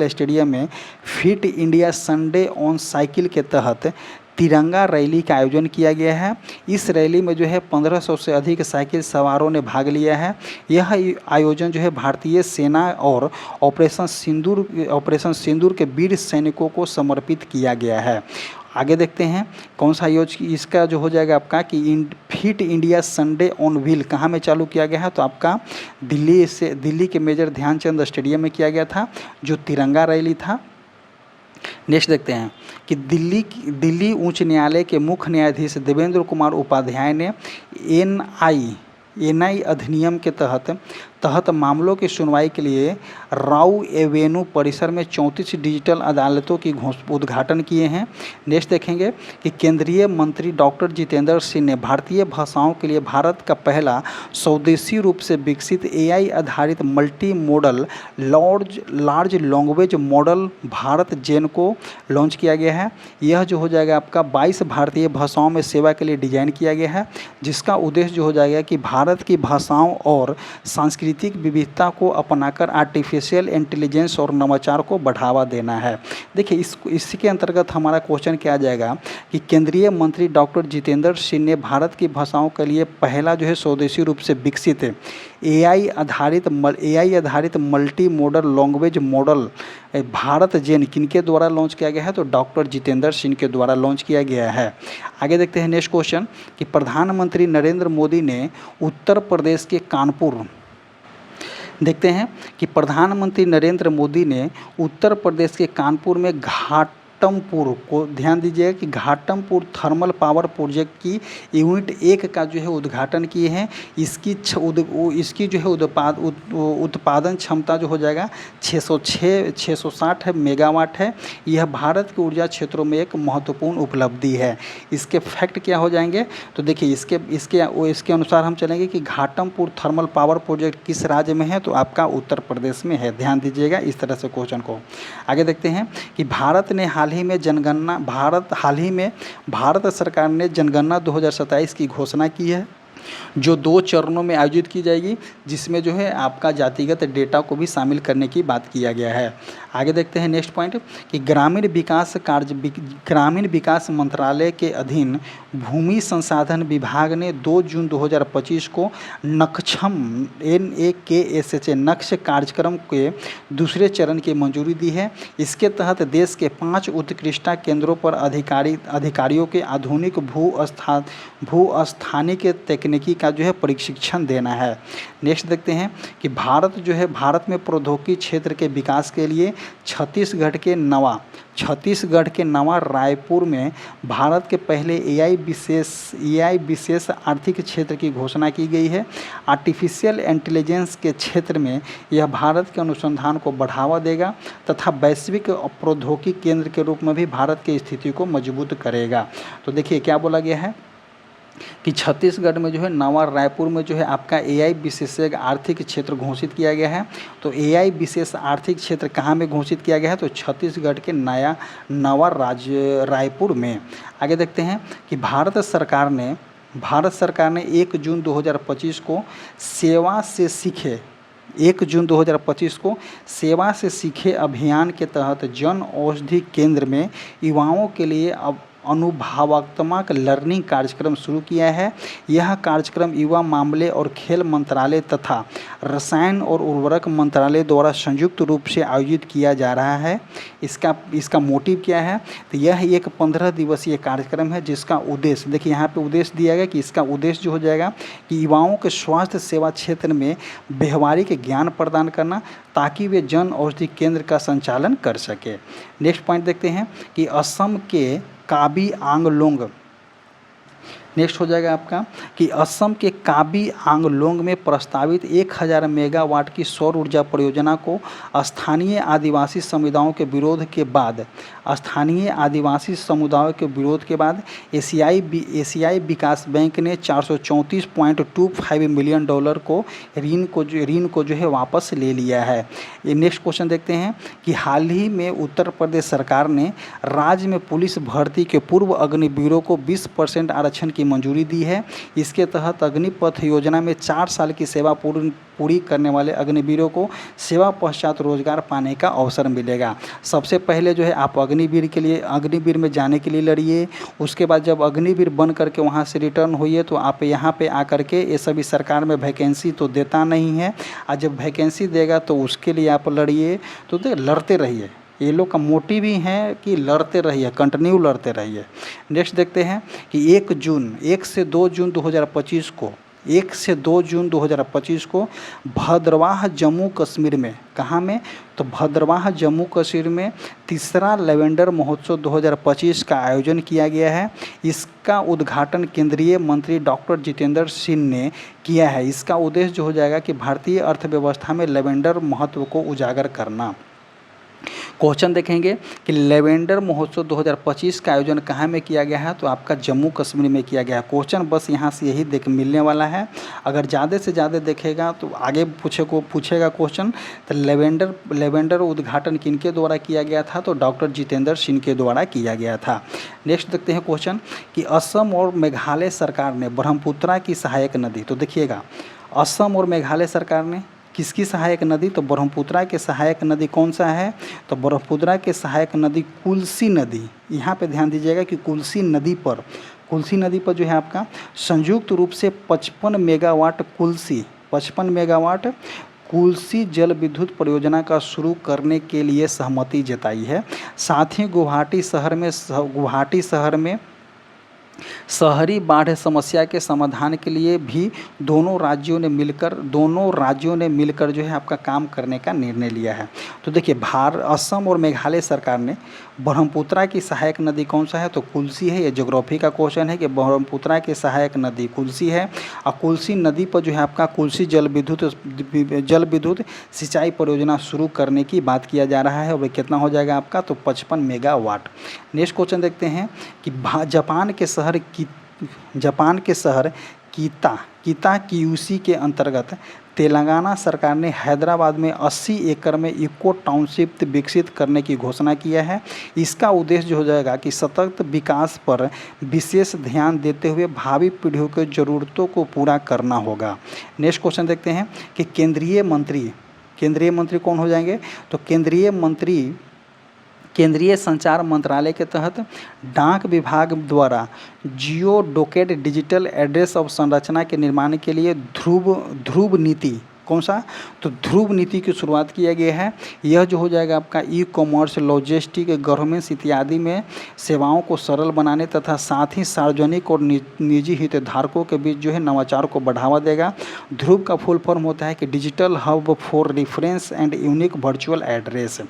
स्टेडियम में fit India Sunday on cycle के तहत तिरंगा रैली का आयोजन किया गया है। इस रैली में जो है 1500 से अधिक साइकिल सवारों ने भाग लिया है। यह आयोजन जो है भारतीय सेना और ऑपरेशन सिंदूर के वीर सैनिकों को समर्पित किया गया है। आगे देखते हैं कौन सा इसका जो हो जाएगा आपका कि fit India Sunday on wheel कहाँ में चालू किया गया है, तो आपका दिल्ली के मेजर ध्यानचंद स्टेडियम में किया गया था, जो तिरंगा रैली था। नेक्स्ट देखते हैं कि दिल्ली उच्च न्यायालय के मुख्य न्यायाधीश देवेंद्र कुमार उपाध्याय ने एनआई अधिनियम के तहत मामलों की सुनवाई के लिए राउ एवेन्यू परिसर में 34 डिजिटल अदालतों की उद्घाटन किए हैं। नेक्स्ट देखेंगे कि केंद्रीय मंत्री डॉक्टर जितेंद्र सिंह ने भारतीय भाषाओं के लिए भारत का पहला स्वदेशी रूप से विकसित एआई आधारित multimodal large language model Bharat Gen को लॉन्च किया गया है। यह जो हो जाएगा आपका 22 भारतीय भाषाओं में सेवा के लिए डिजाइन किया गया है, जिसका उद्देश्य जो हो जाएगा कि भारत की भाषाओं और सांस्कृतिक विविधता को अपनाकर आर्टिफिशियल इंटेलिजेंस और नवाचार को बढ़ावा देना है। देखिए इसके अंतर्गत हमारा क्वेश्चन क्या आ जाएगा कि केंद्रीय मंत्री डॉक्टर जितेंद्र सिंह ने भारत की भाषाओं के लिए पहला जो है स्वदेशी रूप से विकसित एआई आधारित multimodal language model Bharat Gen किनके द्वारा लॉन्च किया गया है, तो डॉक्टर जितेंद्र सिंह के द्वारा लॉन्च किया गया है। आगे देखते हैं नेक्स्ट क्वेश्चन कि प्रधानमंत्री नरेंद्र मोदी ने उत्तर प्रदेश के कानपुर देखते हैं कि प्रधानमंत्री नरेंद्र मोदी ने उत्तर प्रदेश के कानपुर में घाटमपुर को ध्यान दीजिएगा कि घाटमपुर थर्मल पावर प्रोजेक्ट की यूनिट 1 का जो है उद्घाटन किए हैं। इसकी जो है उत्पादन क्षमता जो हो जाएगा 660 मेगावाट है। यह भारत के ऊर्जा क्षेत्रों में एक महत्वपूर्ण उपलब्धि है। इसके फैक्ट क्या हो जाएंगे, तो देखिए इसके अनुसार हम चलेंगे कि घाटमपुर थर्मल पावर प्रोजेक्ट किस राज्य में है, तो आपका उत्तर प्रदेश में है। ध्यान दीजिएगा इस तरह से क्वेश्चन को। आगे देखते हैं कि भारत सरकार ने जनगणना 2027 की घोषणा की है, जो 2 चरणों में आयोजित की जाएगी, जिसमें जो है आपका जातिगत डेटा को भी शामिल करने की बात किया गया है। आगे देखते हैं नेक्स्ट पॉइंट कि ग्रामीण विकास मंत्रालय के अधीन भूमि संसाधन विभाग ने 2 जून 2025 को नक्षम नक्श कार्यक्रम के दूसरे चरण की मंजूरी दी है। इसके तहत देश के 5 उत्कृष्टता केंद्रों पर अधिकारियों के आधुनिक भू-स्थानिक तकनीकी का जो है प्रशिक्षण देना है। नेक्स्ट देखते हैं कि भारत में प्रौद्योगिकी क्षेत्र के विकास के लिए छत्तीसगढ़ के नवा रायपुर में भारत के पहले एआई विशेष आर्थिक क्षेत्र की घोषणा की गई है। आर्टिफिशियल इंटेलिजेंस के क्षेत्र में यह भारत के अनुसंधान को बढ़ावा देगा तथा वैश्विक प्रौद्योगिकी केंद्र के रूप में भी भारत की स्थिति को मजबूत करेगा। तो देखिए क्या बोला गया है कि छत्तीसगढ़ में जो है नवा रायपुर में जो है आपका एआई विशेषज्ञ आर्थिक क्षेत्र घोषित किया गया है। तो एआई विशेष आर्थिक क्षेत्र कहाँ में घोषित किया गया है, तो छत्तीसगढ़ के नवा रायपुर में। आगे देखते हैं कि भारत सरकार ने 1 जून 2025 को सेवा से सीखे अभियान के तहत जन औषधि केंद्र में युवाओं के लिए अनुभवात्मक लर्निंग कार्यक्रम शुरू किया है। यह कार्यक्रम युवा मामले और खेल मंत्रालय तथा रसायन और उर्वरक मंत्रालय द्वारा संयुक्त रूप से आयोजित किया जा रहा है। इसका मोटिव क्या है, तो यह एक 15 दिवसीय कार्यक्रम है, जिसका उद्देश्य देखिए यहाँ पे उद्देश्य दिया गया कि इसका उद्देश्य जो हो जाएगा कि युवाओं के स्वास्थ्य सेवा क्षेत्र में व्यवहारिक ज्ञान प्रदान करना, ताकि वे जन औषधि केंद्र का संचालन कर सके। नेक्स्ट पॉइंट देखते हैं कि असम के काबी आंगलोंग नेक्स्ट हो जाएगा आपका कि असम के काबी आंगलोंग में प्रस्तावित 1000 मेगावाट की सौर ऊर्जा परियोजना को स्थानीय आदिवासी समुदायों के विरोध के बाद एशियाई विकास बैंक ने $434.25 मिलियन को ऋण को जो है वापस ले लिया है। ये नेक्स्ट क्वेश्चन देखते हैं कि हाल ही में उत्तर प्रदेश सरकार ने राज्य में पुलिस भर्ती के पूर्व अग्निवीरों को 20% आरक्षण की मंजूरी दी है। इसके तहत अग्निपथ योजना में 4 साल की सेवा पूरी करने वाले अग्निवीरों को सेवा पश्चात रोजगार पाने का अवसर मिलेगा। सबसे पहले जो है आप अग्निवीर में जाने के लिए लड़िए। उसके बाद जब अग्निवीर बन करके वहाँ से रिटर्न होइए तो आप यहाँ पे आकर के, ये सभी सरकार में वैकेंसी तो देता नहीं है, और जब वैकेंसी देगा तो उसके लिए आप लड़िए। तो लड़ते रहिए, ये लोग का मोटिव ही है कि लड़ते रहिए, कंटिन्यू लड़ते रहिए। नेक्स्ट देखते हैं कि 1 से 2 जून 2025 को 1 से 2 जून 2025 को भद्रवाह जम्मू कश्मीर में, कहाँ में, तो भद्रवाह जम्मू कश्मीर में तीसरा लेवेंडर महोत्सव 2025 का आयोजन किया गया है। इसका उद्घाटन केंद्रीय मंत्री डॉक्टर जितेंद्र सिंह ने किया है। इसका उद्देश्य जो हो जाएगा कि भारतीय अर्थव्यवस्था में लेवेंडर महत्व को उजागर करना। क्वेश्चन देखेंगे कि लेवेंडर महोत्सव 2025 का आयोजन कहाँ में किया गया है, तो आपका जम्मू कश्मीर में किया गया है। क्वेश्चन बस यहाँ से यही मिलने वाला है। अगर ज़्यादा से ज़्यादा देखेगा तो आगे पूछेगा क्वेश्चन, तो लेवेंडर उद्घाटन किनके द्वारा किया गया था, तो डॉक्टर जितेंद्र सिंह के द्वारा किया गया था। नेक्स्ट देखते हैं क्वेश्चन कि असम और मेघालय सरकार ने ब्रह्मपुत्रा की सहायक नदी, तो देखिएगा असम और मेघालय सरकार ने किसकी सहायक नदी, तो ब्रह्मपुत्रा के सहायक नदी कौन सा है, तो ब्रह्मपुत्रा के सहायक नदी कुल्सी नदी। यहाँ पे ध्यान दीजिएगा कि कुल्सी नदी पर जो है आपका संयुक्त रूप से 55 मेगावाट कुल्सी जल विद्युत परियोजना का शुरू करने के लिए सहमति जताई है। साथ ही गुवाहाटी शहर में शहरी बाढ़ समस्या के समाधान के लिए भी दोनों राज्यों ने मिलकर जो है आपका काम करने का निर्णय लिया है। तो देखिए असम और मेघालय सरकार ने ब्रह्मपुत्रा की सहायक नदी कौन सा है, तो कुल्सी है। ये ज्योग्राफी का क्वेश्चन है कि ब्रह्मपुत्रा की सहायक नदी कुल्सी है, और कुल्सी नदी पर जो है आपका कुल्सी जल विद्युत सिंचाई परियोजना शुरू करने की बात किया जा रहा है। और कितना हो जाएगा आपका, तो 55 मेगावाट। नेक्स्ट क्वेश्चन देखते हैं कि जापान के शहर कीता कियूसी के अंतर्गत तेलंगाना सरकार ने हैदराबाद में 80 एकड़ में इको टाउनशिप विकसित करने की घोषणा किया है। इसका उद्देश्य जो हो जाएगा कि सतत विकास पर विशेष ध्यान देते हुए भावी पीढ़ियों की ज़रूरतों को पूरा करना होगा। नेक्स्ट क्वेश्चन देखते हैं कि केंद्रीय मंत्री कौन हो जाएंगे, तो केंद्रीय संचार मंत्रालय के तहत डाक विभाग द्वारा जियो डोकेट डिजिटल एड्रेस अवसंरचना के निर्माण के लिए ध्रुव नीति कौन सा, तो ध्रुव नीति की शुरुआत किया गया है। यह जो हो जाएगा आपका ई कॉमर्स, लॉजिस्टिक, गवर्नेंस इत्यादि में सेवाओं को सरल बनाने तथा साथ ही सार्वजनिक और निजी हितधारकों के बीच जो है नवाचार को बढ़ावा देगा। ध्रुव का फुल फॉर्म होता है कि digital hub for reference and unique virtual address.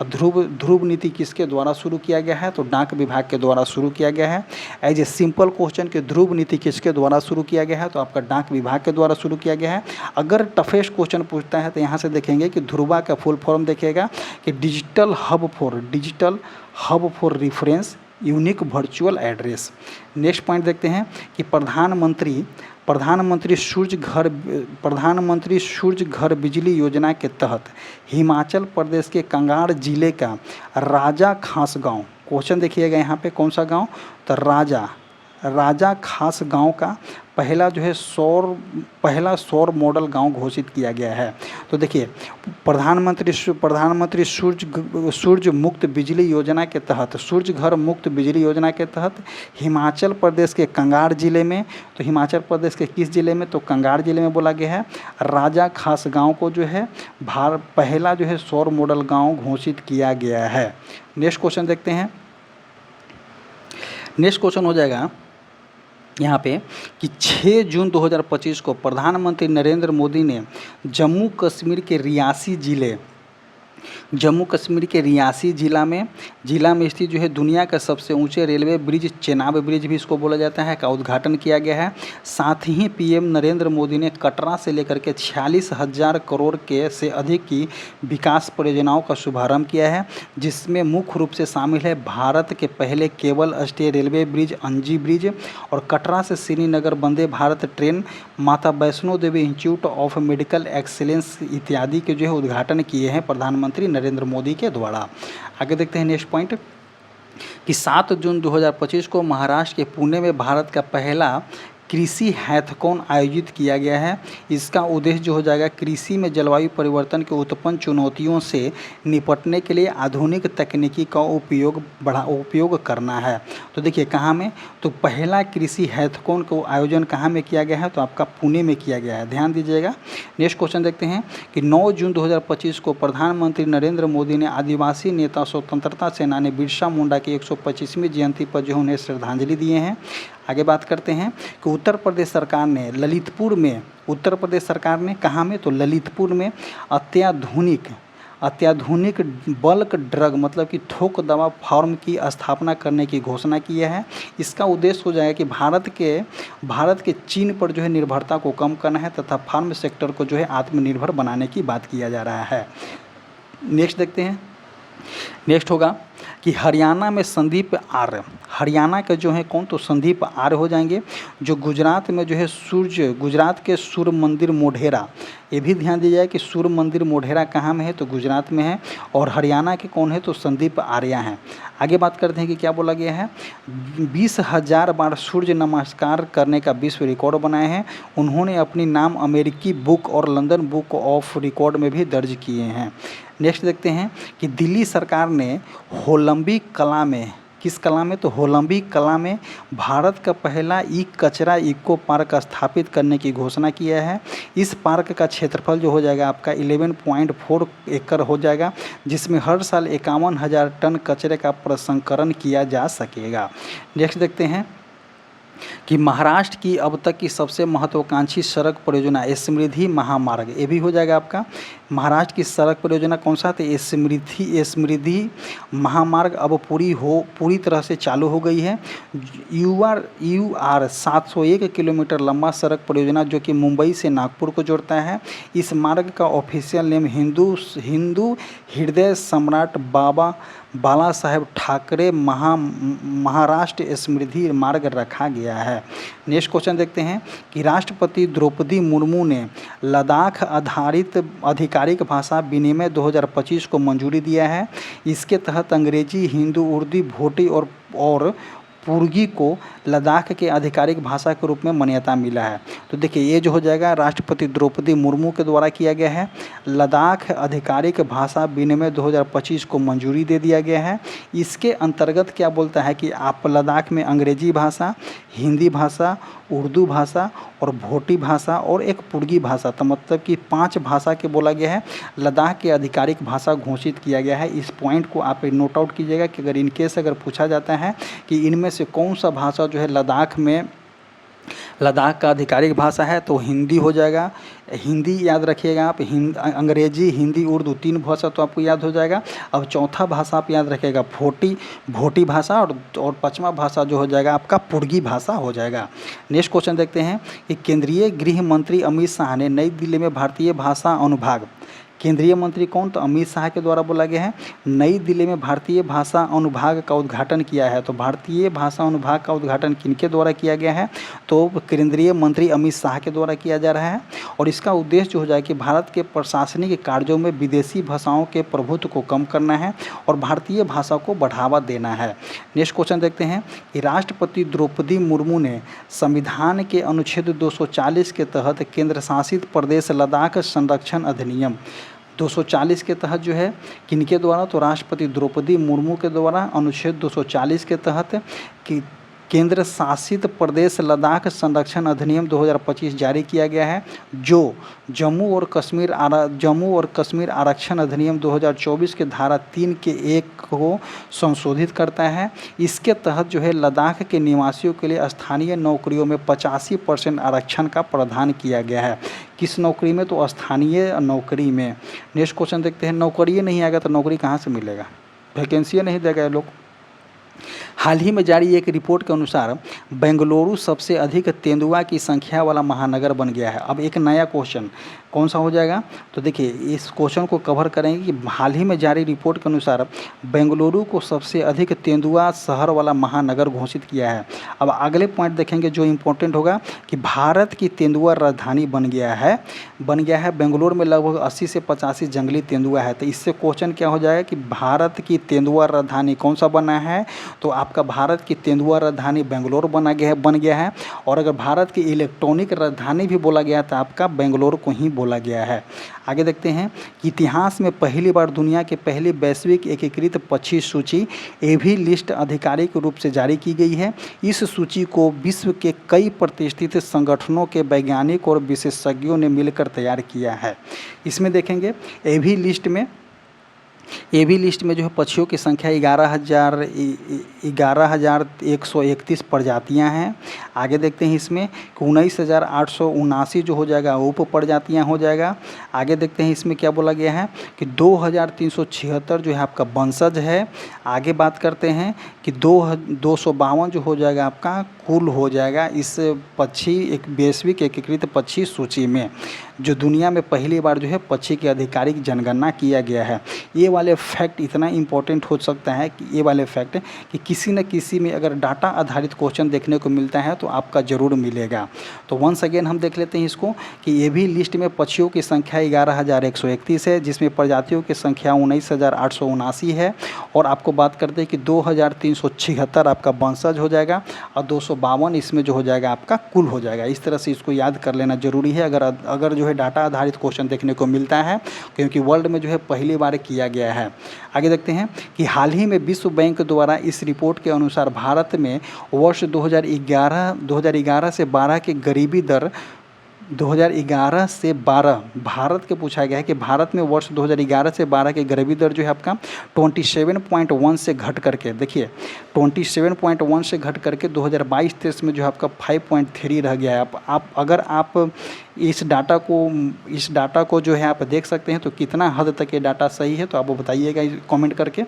Dhruv Niti किसके द्वारा शुरू किया गया है, तो डाक विभाग के द्वारा शुरू किया गया है। एज ए सिंपल क्वेश्चन कि ध्रुव नीति किसके द्वारा शुरू किया गया है, तो आपका डाक विभाग के द्वारा शुरू किया गया है। अगर टफेस्ट क्वेश्चन पूछता है तो यहाँ से देखेंगे कि ध्रुवा का फुल फॉर्म देखिएगा कि digital hub for reference unique virtual address. Next point देखते हैं कि प्रधानमंत्री सूर्य घर बिजली योजना के तहत हिमाचल प्रदेश के कांगड़ा जिले का राजा खास गांव, क्वेश्चन देखिएगा यहाँ पे कौन सा गांव, तो राजा खास गांव का पहला सौर मॉडल गांव घोषित किया गया है। तो देखिए प्रधानमंत्री सूर्य मुक्त बिजली योजना के तहत, सूर्य घर मुक्त बिजली योजना के तहत हिमाचल प्रदेश के कांगड़ा जिले में, तो हिमाचल प्रदेश के किस जिले में, तो कांगड़ा जिले में बोला गया है। राजा खास गांव को जो है पहला जो है सौर मॉडल गांव घोषित किया गया है। नेक्स्ट क्वेश्चन देखते हैं। नेक्स्ट क्वेश्चन हो जाएगा यहाँ पे कि 6 जून 2025 को प्रधानमंत्री नरेंद्र मोदी ने जम्मू कश्मीर के रियासी जिला में स्थित जो है दुनिया का सबसे ऊंचे रेलवे ब्रिज, चेनाब ब्रिज भी इसको बोला जाता है, का उद्घाटन किया गया है। साथ ही पीएम नरेंद्र मोदी ने कटरा से लेकर के 46,000 करोड़ के से अधिक की विकास परियोजनाओं का शुभारंभ किया है, जिसमें मुख्य रूप से शामिल है भारत के पहले केबल स्टे रेलवे ब्रिज अंजी ब्रिज, और कटरा से श्रीनगर वंदे भारत ट्रेन, माता Vaishno Devi institute of medical excellence इत्यादि के जो है उद्घाटन किए हैं प्रधानमंत्री नरेंद्र मोदी के द्वारा। आगे देखते हैं नेक्स्ट पॉइंट कि 7 जून 2025 को महाराष्ट्र के पुणे में भारत का पहला कृषि हैथकॉन आयोजित किया गया है। इसका उद्देश्य जो हो जाएगा कृषि में जलवायु परिवर्तन के उत्पन्न चुनौतियों से निपटने के लिए आधुनिक तकनीकी का उपयोग करना है। तो देखिए कहाँ में, तो पहला कृषि हैथकॉन को आयोजन कहाँ में किया गया है, तो आपका पुणे में किया गया है, ध्यान दीजिएगा। नेक्स्ट क्वेश्चन देखते हैं कि 9 जून 2025 को प्रधानमंत्री नरेंद्र मोदी ने आदिवासी नेता स्वतंत्रता सेनानी बिरसा मुंडा की 125वीं जयंती पर जो उन्हें श्रद्धांजलि दिए हैं। आगे बात करते हैं कि उत्तर प्रदेश सरकार ने ललितपुर में, उत्तर प्रदेश सरकार ने कहाँ में, तो ललितपुर में अत्याधुनिक बल्क ड्रग मतलब कि थोक दवा फार्म की स्थापना करने की घोषणा की है। इसका उद्देश्य हो जाएगा कि भारत के चीन पर जो है निर्भरता को कम करना है तथा फार्म सेक्टर को जो है आत्मनिर्भर बनाने की बात किया जा रहा है। नेक्स्ट देखते हैं, नेक्स्ट होगा कि हरियाणा में संदीप आर्य, हरियाणा के जो है कौन, तो संदीप आर्य हो जाएंगे, जो गुजरात में जो है गुजरात के सूर्य मंदिर मोढेरा, ये भी ध्यान दिया जाए कि सूर्य मंदिर मोढेरा कहाँ में है, तो गुजरात में है, और हरियाणा के कौन है, तो संदीप आर्य हैं। आगे बात करते हैं कि क्या बोला गया है, 20,000 बार सूर्य नमस्कार करने का विश्व रिकॉर्ड बनाए हैं। उन्होंने अपनी नाम अमेरिकी बुक और लंदन बुक ऑफ रिकॉर्ड में भी दर्ज किए हैं। नेक्स्ट देखते हैं कि दिल्ली सरकार ने होलंबी कला में, किस कला में, तो होलंबी कला में भारत का पहला ई कचरा इको पार्क स्थापित करने की घोषणा किया है। इस पार्क का क्षेत्रफल जो हो जाएगा आपका 11.4 एकड़ हो जाएगा, जिसमें हर साल 51,000 टन कचरे का प्रसंस्करण किया जा सकेगा। नेक्स्ट देखते हैं कि महाराष्ट्र की अब तक की सबसे महत्वाकांक्षी सड़क परियोजना समृद्धि महामार्ग, ये भी हो जाएगा आपका। महाराष्ट्र की सड़क परियोजना कौन सा, तो समृद्धि महामार्ग अब पूरी तरह से चालू हो गई है। UR 701 किलोमीटर लंबा सड़क परियोजना जो कि मुंबई से नागपुर को जोड़ता है। इस मार्ग का ऑफिशियल नेम हिंदू हृदय सम्राट बाला साहेब ठाकरे महाराष्ट्र समृद्धि मार्ग रखा गया है। नेक्स्ट क्वेश्चन देखते हैं कि राष्ट्रपति द्रौपदी मुर्मू ने लद्दाख आधारित आधिकारिक भाषा विनिमय 2025 को मंजूरी दिया है। इसके तहत अंग्रेजी, हिंदी, उर्दू, भोटी और पुर्गी को लद्दाख के आधिकारिक भाषा के रूप में मान्यता मिला है। तो देखिए ये जो हो जाएगा राष्ट्रपति द्रौपदी मुर्मू के द्वारा किया गया है। लद्दाख आधिकारिक भाषा विनिमय 2025 को मंजूरी दे दिया गया है। इसके अंतर्गत क्या बोलता है कि आप लद्दाख में अंग्रेजी भाषा, हिंदी भाषा, उर्दू भाषा और भोटी भाषा और एक पुर्गी भाषा, तो मतलब कि 5 भाषा के बोला गया है, लद्दाख के आधिकारिक भाषा घोषित किया गया है। इस पॉइंट को आप नोट आउट कीजिएगा कि अगर इनकेस अगर पूछा जाता है कि इनमें से कौन सा भाषा जो है लद्दाख का आधिकारिक भाषा है, तो हिंदी हो जाएगा। हिंदी याद रखिएगा आप, अंग्रेजी, हिंदी, उर्दू 3 भाषा तो आपको याद हो जाएगा। अब चौथा भाषा आप याद रखिएगा भोटी भाषा और 5वां भाषा जो हो जाएगा आपका पुर्गी भाषा हो जाएगा। नेक्स्ट क्वेश्चन देखते हैं कि केंद्रीय गृह मंत्री अमित शाह ने नई दिल्ली में भारतीय भाषा अनुभाग, केंद्रीय मंत्री कौन, तो अमित शाह के द्वारा बोला गया है, नई दिल्ली में भारतीय भाषा अनुभाग का उद्घाटन किया है। तो भारतीय भाषा अनुभाग का उद्घाटन किनके द्वारा किया गया है, तो केंद्रीय मंत्री अमित शाह के द्वारा किया जा रहा है। और इसका उद्देश्य जो हो जाए कि भारत के प्रशासनिक कार्यों में विदेशी भाषाओं के प्रभुत्व को कम करना है और भारतीय भाषा को बढ़ावा देना है। नेक्स्ट क्वेश्चन देखते हैं कि राष्ट्रपति द्रौपदी मुर्मू ने संविधान के अनुच्छेद 240 के तहत केंद्र शासित प्रदेश लद्दाख संरक्षण अधिनियम 240 के तहत जो है किनके द्वारा, तो राष्ट्रपति द्रौपदी मुर्मू के द्वारा अनुच्छेद 240 के तहत कि केंद्र शासित प्रदेश लद्दाख संरक्षण अधिनियम 2025 जारी किया गया है, जो जम्मू और कश्मीर आरक्षण अधिनियम 2024 के धारा 3 के 1 को संशोधित करता है। इसके तहत जो है लद्दाख के निवासियों के लिए स्थानीय नौकरियों में 85% आरक्षण का प्रावधान किया गया है। किस नौकरी में, तो स्थानीय नौकरी में। नेक्स्ट क्वेश्चन देखते हैं, नौकरी नहीं आएगा तो नौकरी कहाँ से मिलेगा, वैकेंसी नहीं देगा ये लोग। हाल ही में जारी एक रिपोर्ट के अनुसार बेंगलुरु सबसे अधिक तेंदुआ की संख्या वाला महानगर बन गया है। अब एक नया क्वेश्चन कौन सा हो जाएगा, तो देखिए इस क्वेश्चन को कवर करेंगे कि हाल ही में जारी रिपोर्ट के अनुसार बेंगलुरु को सबसे अधिक तेंदुआ शहर वाला महानगर घोषित किया है। अब अगले पॉइंट देखेंगे जो इम्पोर्टेंट होगा कि भारत की तेंदुआ राजधानी बन गया है बेंगलुरु में लगभग 80 से 85 जंगली तेंदुआ है। तो इससे क्वेश्चन क्या हो जाएगा कि भारत की तेंदुआ राजधानी कौन सा बना है, तो आपका भारत की तेंदुआ राजधानी बेंगलुरु बन गया है। और अगर भारत की इलेक्ट्रॉनिक राजधानी भी बोला गया तो आपका बेंगलुरु को ही बोला गया है। आगे देखते हैं कि इतिहास में पहली बार दुनिया के पहली वैश्विक एकीकृत पक्षी सूची एवी लिस्ट आधिकारिक रूप से जारी की गई है। इस सूची को विश्व के कई प्रतिष्ठित संगठनों के वैज्ञानिक और विशेषज्ञों ने मिलकर तैयार किया है। इसमें देखेंगे एवी लिस्ट में जो है पक्षियों की संख्या 11,131 प्रजातियां हैं। आगे देखते हैं इसमें 19,879 जो हो जाएगा उप प्रजातियां हो जाएगा। आगे देखते हैं इसमें क्या बोला गया है कि 2,376 जो है आपका वंशज है। आगे बात करते हैं कि 252 जो हो जाएगा आपका कुल हो जाएगा इस पक्षी एक वैश्विक एकीकृत पक्षी सूची में, जो दुनिया में पहली बार जो है पक्षी की आधिकारिक जनगणना किया गया है। ये वाले फैक्ट इतना इम्पोर्टेंट हो सकता है कि ये वाले फैक्ट कि किसी न किसी में अगर डाटा आधारित क्वेश्चन देखने को मिलता है तो आपका ज़रूर मिलेगा। तो वंस अगेन हम देख लेते हैं इसको कि ये भी लिस्ट में पक्षियों की संख्या 11,131 है, जिसमें प्रजातियों की संख्या 19,879 है। और आपको बात करते हैं कि 2,376 आपका वंशज हो जाएगा और 252 इसमें जो हो जाएगा आपका कुल हो जाएगा। इस तरह से इसको याद कर लेना ज़रूरी है अगर जो है डाटा आधारित क्वेश्चन देखने को मिलता है, क्योंकि वर्ल्ड में जो है पहली बार किया गया है। आगे देखते हैं कि हाल ही में विश्व बैंक द्वारा इस रिपोर्ट के अनुसार भारत में वर्ष 2011 से 12 की गरीबी दर 2011 से 12 भारत के पूछा गया है कि भारत में वर्ष 2011 से 12 की गरीबी दर जो है आपका 27.1 से घट करके, देखिए 27.1 से घट करके 2022-23 में जो है आपका 5.3 रह गया है। अगर आप इस डाटा को जो है आप देख सकते हैं तो कितना हद तक ये डाटा सही है, तो आप बताइएगा कमेंट करके।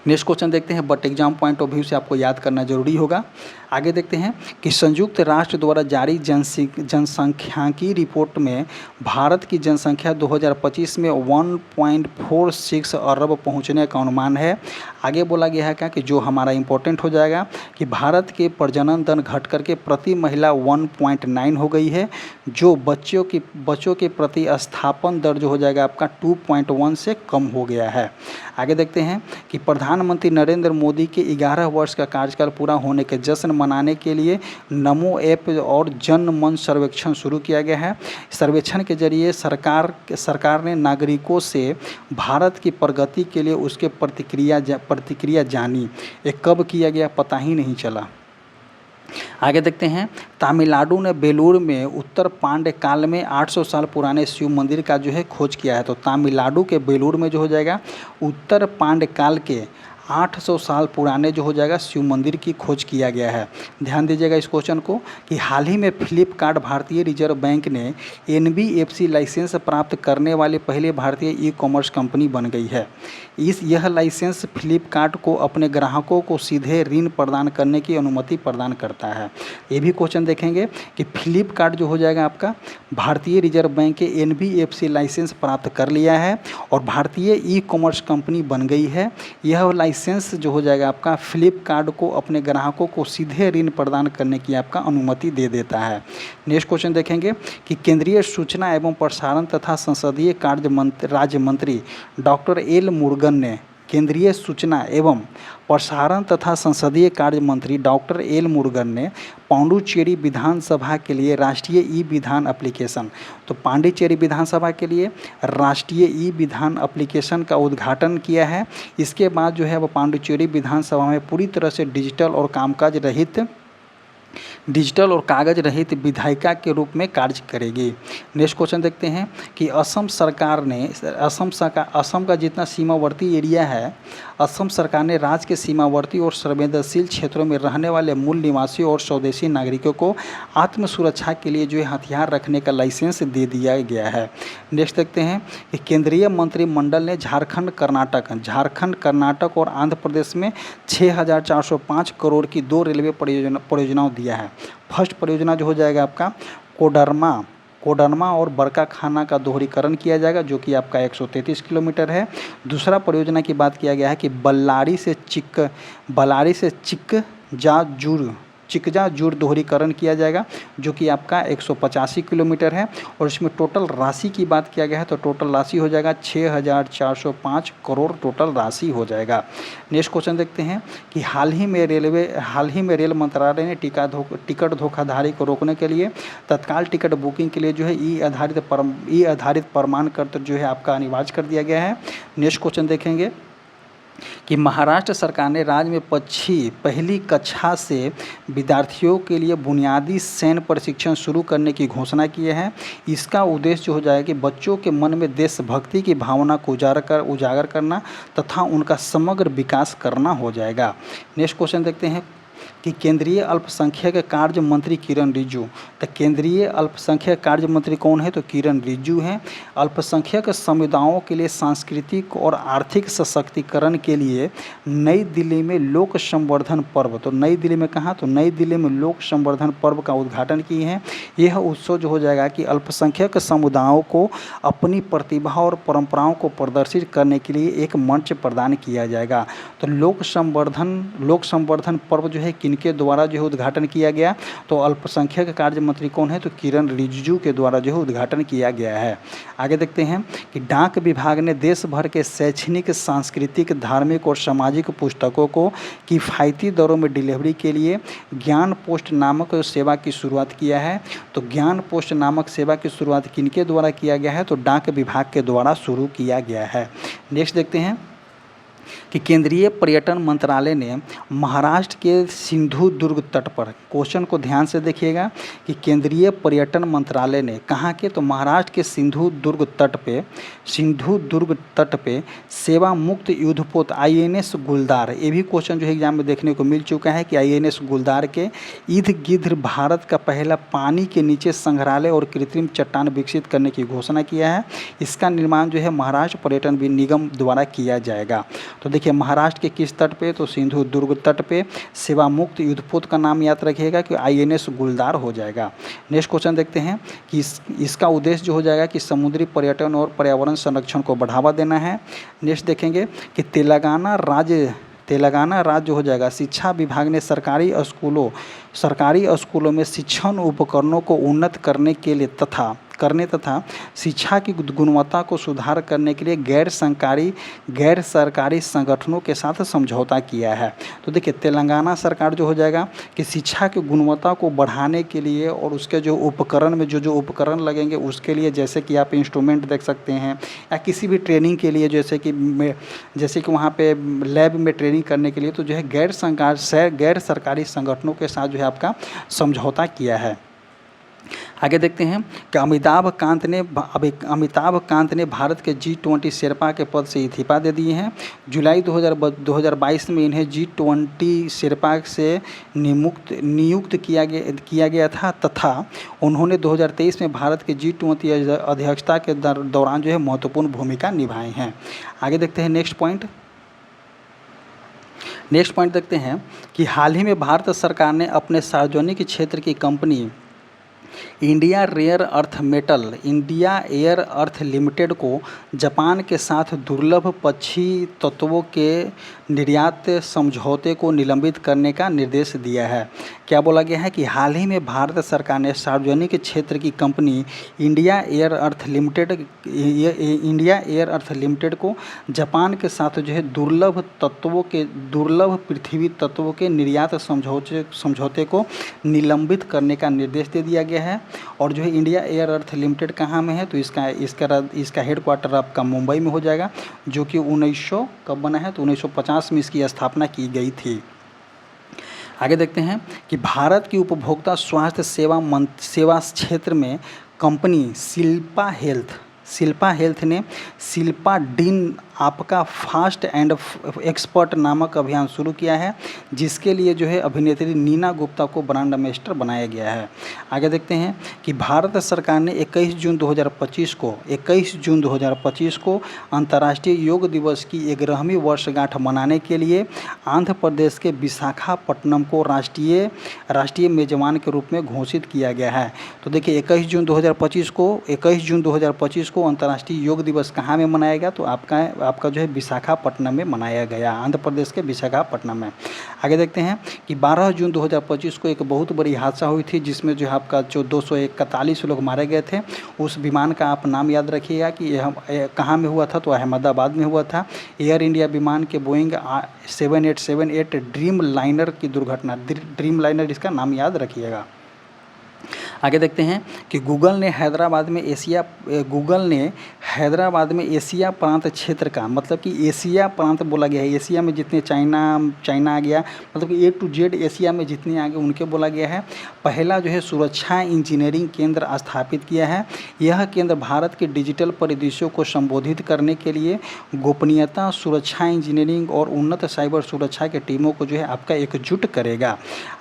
नेक्स्ट क्वेश्चन देखते हैं, but exam point of view से आपको याद करना जरूरी होगा। आगे देखते हैं कि संयुक्त राष्ट्र द्वारा जारी जनसंख्यांकी रिपोर्ट में भारत की जनसंख्या 2025 में 1.46 अरब पहुंचने का अनुमान है। आगे बोला गया है क्या कि जो हमारा इंपॉर्टेंट हो जाएगा कि भारत के प्रजनन दर घट करके प्रति महिला 1.9 हो गई है, जो बच्चों के प्रति स्थापन दर जो हो जाएगा आपका 2.1 से कम हो गया है। आगे देखते हैं कि प्रधानमंत्री नरेंद्र मोदी के 11 वर्ष का कार्यकाल पूरा होने के जश्न मनाने के लिए नमो ऐप और जन मन सर्वेक्षण शुरू किया गया है। सर्वेक्षण के जरिए सरकार ने नागरिकों से भारत की प्रगति के लिए उसके प्रतिक्रिया जानी। ये कब किया गया पता ही नहीं चला। आगे देखते हैं, तमिलनाडु ने बेलूर में उत्तर पांड्य काल में 800 साल पुराने शिव मंदिर का जो है खोज किया है। तो तमिलनाडु के बेलूर में जो हो जाएगा उत्तर पांड्य काल के 800 साल पुराने जो हो जाएगा शिव मंदिर की खोज किया गया है। ध्यान दीजिएगा इस क्वेश्चन को कि हाल ही में फ्लिपकार्ट भारतीय रिजर्व बैंक ने NBFC लाइसेंस प्राप्त करने वाली पहली भारतीय ई-कॉमर्स कंपनी बन गई है। यह लाइसेंस फ्लिपकार्ट को अपने ग्राहकों को सीधे ऋण प्रदान करने की अनुमति प्रदान करता है। ये भी क्वेश्चन देखेंगे कि फ्लिपकार्ट जो हो जाएगा आपका भारतीय रिजर्व बैंक के NBFC लाइसेंस प्राप्त कर लिया है और भारतीय ई-कॉमर्स कंपनी बन गई है। यह लाइसेंस जो हो जाएगा आपका फ्लिपकार्ट को अपने ग्राहकों को सीधे ऋण प्रदान करने की आपका अनुमति दे देता है। नेक्स्ट क्वेश्चन देखेंगे कि केंद्रीय सूचना एवं प्रसारण तथा संसदीय कार्य राज्य मंत्री डॉक्टर एल मुरुगन ने केंद्रीय सूचना एवं प्रसारण तथा संसदीय कार्य मंत्री डॉक्टर एल मुरुगन ने पांडुचेरी विधानसभा के लिए राष्ट्रीय ई विधान एप्लीकेशन, तो पांडिचेरी विधानसभा के लिए राष्ट्रीय ई विधान एप्लीकेशन का उद्घाटन किया है। इसके बाद जो है वो पांडुचेरी विधानसभा में पूरी तरह से डिजिटल और कामकाज रहित डिजिटल और कागज रहित विधायिका के रूप में कार्य करेगी। नेक्स्ट क्वेश्चन देखते हैं कि असम सरकार ने असम का जितना सीमावर्ती एरिया है, असम सरकार ने राज्य के सीमावर्ती और संवेदनशील क्षेत्रों में रहने वाले मूल निवासियों और स्वदेशी नागरिकों को आत्म सुरक्षा के लिए जो है हथियार रखने का लाइसेंस दे दिया गया है। नेक्स्ट देखते हैं कि केंद्रीय मंत्रिमंडल ने झारखंड, कर्नाटक और आंध्र प्रदेश में 6,405 करोड़ की 2 रेलवे परियोजनाओं दिया है। फर्स्ट परियोजना जो हो जाएगा आपका कोडरमा और बरकाखाना का दोहरीकरण किया जाएगा, जो कि आपका 133 किलोमीटर है। दूसरा परियोजना की बात किया गया है कि बल्लारी से चिकजाजूर दोहरीकरण किया जाएगा, जो कि आपका 185 किलोमीटर है। और इसमें टोटल राशि की बात किया गया है तो टोटल राशि हो जाएगा 6,405 करोड़ टोटल राशि हो जाएगा। नेक्स्ट क्वेश्चन देखते हैं कि हाल ही में रेल मंत्रालय ने टिकट धोखाधड़ी को रोकने के लिए तत्काल टिकट बुकिंग के लिए जो है ई आधारित प्रमाण पत्र जो है आपका अनिवार्य कर दिया गया है। नेक्स्ट क्वेश्चन देखेंगे कि महाराष्ट्र सरकार ने राज्य में पहली कक्षा से विद्यार्थियों के लिए बुनियादी सैन्य प्रशिक्षण शुरू करने की घोषणा की है। इसका उद्देश्य जो हो जाएगा कि बच्चों के मन में देशभक्ति की भावना को उजागर करना तथा उनका समग्र विकास करना हो जाएगा। नेक्स्ट क्वेश्चन देखते हैं कि केंद्रीय अल्पसंख्यक कार्य मंत्री किरण रिजिजू। तो केंद्रीय अल्पसंख्यक कार्य मंत्री कौन है? तो किरण रिजिजू हैं। अल्पसंख्यक समुदायों के लिए सांस्कृतिक और आर्थिक सशक्तिकरण के लिए नई दिल्ली में लोक संवर्धन पर्व, तो नई दिल्ली में कहाँ? तो नई दिल्ली में लोक संवर्धन पर्व का उद्घाटन किए हैं। यह उत्सव जो हो जाएगा कि अल्पसंख्यक समुदायों को अपनी प्रतिभा और परंपराओं को प्रदर्शित करने के लिए एक मंच प्रदान किया जाएगा। तो लोक संवर्धन पर्व जो है किनके द्वारा जो है उद्घाटन किया गया? तो अल्पसंख्यक कार्य मंत्री कौन है? तो किरण रिजिजू के द्वारा जो है उद्घाटन किया गया है। आगे देखते हैं कि डाक विभाग ने देश भर के शैक्षणिक, सांस्कृतिक, धार्मिक और सामाजिक पुस्तकों को किफ़ायती दरों में डिलीवरी के लिए ज्ञान पोस्ट नामक सेवा की शुरुआत किया है। तो ज्ञान पोस्ट नामक सेवा की शुरुआत किनके द्वारा किया गया है? तो डाक विभाग के द्वारा शुरू किया गया है। नेक्स्ट देखते हैं कि केंद्रीय पर्यटन मंत्रालय ने महाराष्ट्र के सिंधु दुर्ग तट पर, क्वेश्चन को ध्यान से देखिएगा कि केंद्रीय पर्यटन मंत्रालय ने कहाँ के? तो महाराष्ट्र के सिंधु दुर्ग तट पे सेवा मुक्त युद्धपोत INS गुलदार, ये भी क्वेश्चन जो है एग्जाम में देखने को मिल चुका है कि INS गुलदार के इर्द गिर्द भारत का पहला पानी के नीचे संग्रहालय और कृत्रिम चट्टान विकसित करने की घोषणा किया है। इसका निर्माण जो है महाराष्ट्र पर्यटन निगम द्वारा किया जाएगा। तो देखिए महाराष्ट्र के किस तट पे? तो सिंधु दुर्ग तट पे सेवा मुक्त युद्धपोत का नाम याद रखिएगा कि INS गुलदार हो जाएगा। नेक्स्ट क्वेश्चन देखते हैं कि इसका उद्देश्य जो हो जाएगा कि समुद्री पर्यटन और पर्यावरण संरक्षण को बढ़ावा देना है। नेक्स्ट देखेंगे कि तेलंगाना राज्य जो हो जाएगा, शिक्षा विभाग ने सरकारी स्कूलों में शिक्षण उपकरणों को उन्नत करने तथा शिक्षा की गुणवत्ता को सुधार करने के लिए गैर सरकारी संगठनों के साथ समझौता किया है। तो देखिए तेलंगाना सरकार जो हो जाएगा कि शिक्षा की गुणवत्ता को बढ़ाने के लिए और उसके जो उपकरण में जो उपकरण लगेंगे उसके लिए, जैसे कि आप इंस्ट्रूमेंट देख सकते हैं या किसी भी ट्रेनिंग के लिए जैसे कि वहाँ पे लैब में ट्रेनिंग करने के लिए, तो जो है गैर सरकारी संगठनों के साथ जो है आपका समझौता किया है। आगे देखते हैं कि अमिताभ कांत ने भारत के G20 शेरपा के पद से इस्तीफा दे दिए हैं। जुलाई 2022 में इन्हें G20 शेरपा से नियुक्त किया गया था तथा उन्होंने 2023 में भारत के G20 अध्यक्षता के दौरान जो है महत्वपूर्ण भूमिका निभाई हैं। आगे देखते हैं नेक्स्ट पॉइंट देखते हैं कि हाल ही में भारत सरकार ने अपने सार्वजनिक क्षेत्र की कंपनी इंडिया एयर अर्थ लिमिटेड को जापान के साथ दुर्लभ पक्षी तत्वों के निर्यात समझौते को निलंबित करने का निर्देश दिया है। क्या बोला गया है कि हाल ही में भारत सरकार ने सार्वजनिक क्षेत्र की कंपनी इंडिया एयर अर्थ लिमिटेड को जापान के साथ जो है दुर्लभ पृथ्वी तत्वों के निर्यात समझौते को निलंबित करने का निर्देश दे दिया गया है। और जो है इंडिया एयर अर्थ लिमिटेड कहाँ में है? तो इसका हेडक्वार्टर आपका मुंबई में हो जाएगा, जो कि 1900 कब बना है? तो 1950 में इसकी स्थापना की गई थी। आगे देखते हैं कि भारत की उपभोक्ता स्वास्थ्य सेवा क्षेत्र में कंपनी शिल्पा हेल्थ ने शिल्पा डीन आपका फास्ट एंड एक्सपर्ट नामक अभियान शुरू किया है, जिसके लिए जो है अभिनेत्री नीना गुप्ता को ब्रांड एम्बेसडर बनाया गया है। आगे देखते हैं कि भारत सरकार ने 21 जून 2025 को अंतर्राष्ट्रीय योग दिवस की 11वीं वर्षगांठ मनाने के लिए आंध्र प्रदेश के विशाखापट्टनम को राष्ट्रीय मेजबान के रूप में घोषित किया गया है। तो देखिए 21 जून 2025 को अंतर्राष्ट्रीय योग दिवस कहाँ में मनाया गया, तो आपका जो है विशाखापट्टनम में मनाया गया, आंध्र प्रदेश के विशाखापट्टनम में। आगे देखते हैं कि 12 जून 2025 को एक बहुत बड़ी हादसा हुई थी, जिसमें जो है आपका जो 241 लोग मारे गए थे। उस विमान का आप नाम याद रखिएगा कि यह कहाँ में हुआ था, तो अहमदाबाद में हुआ था। एयर इंडिया विमान के बोइंग 7878 ड्रीम लाइनर की दुर्घटना, ड्रीम लाइनर इसका नाम याद रखिएगा। आगे देखते हैं कि गूगल ने हैदराबाद में एशिया प्रांत क्षेत्र का, मतलब कि एशिया प्रांत बोला गया है, एशिया में जितने चाइना आ गया, मतलब कि A to Z एशिया में जितने आ गए उनके बोला गया है, पहला जो है सुरक्षा इंजीनियरिंग केंद्र स्थापित किया है। यह केंद्र भारत के डिजिटल परिदृश्यों को संबोधित करने के लिए गोपनीयता, सुरक्षा इंजीनियरिंग और उन्नत साइबर सुरक्षा के टीमों को जो है आपका एकजुट करेगा।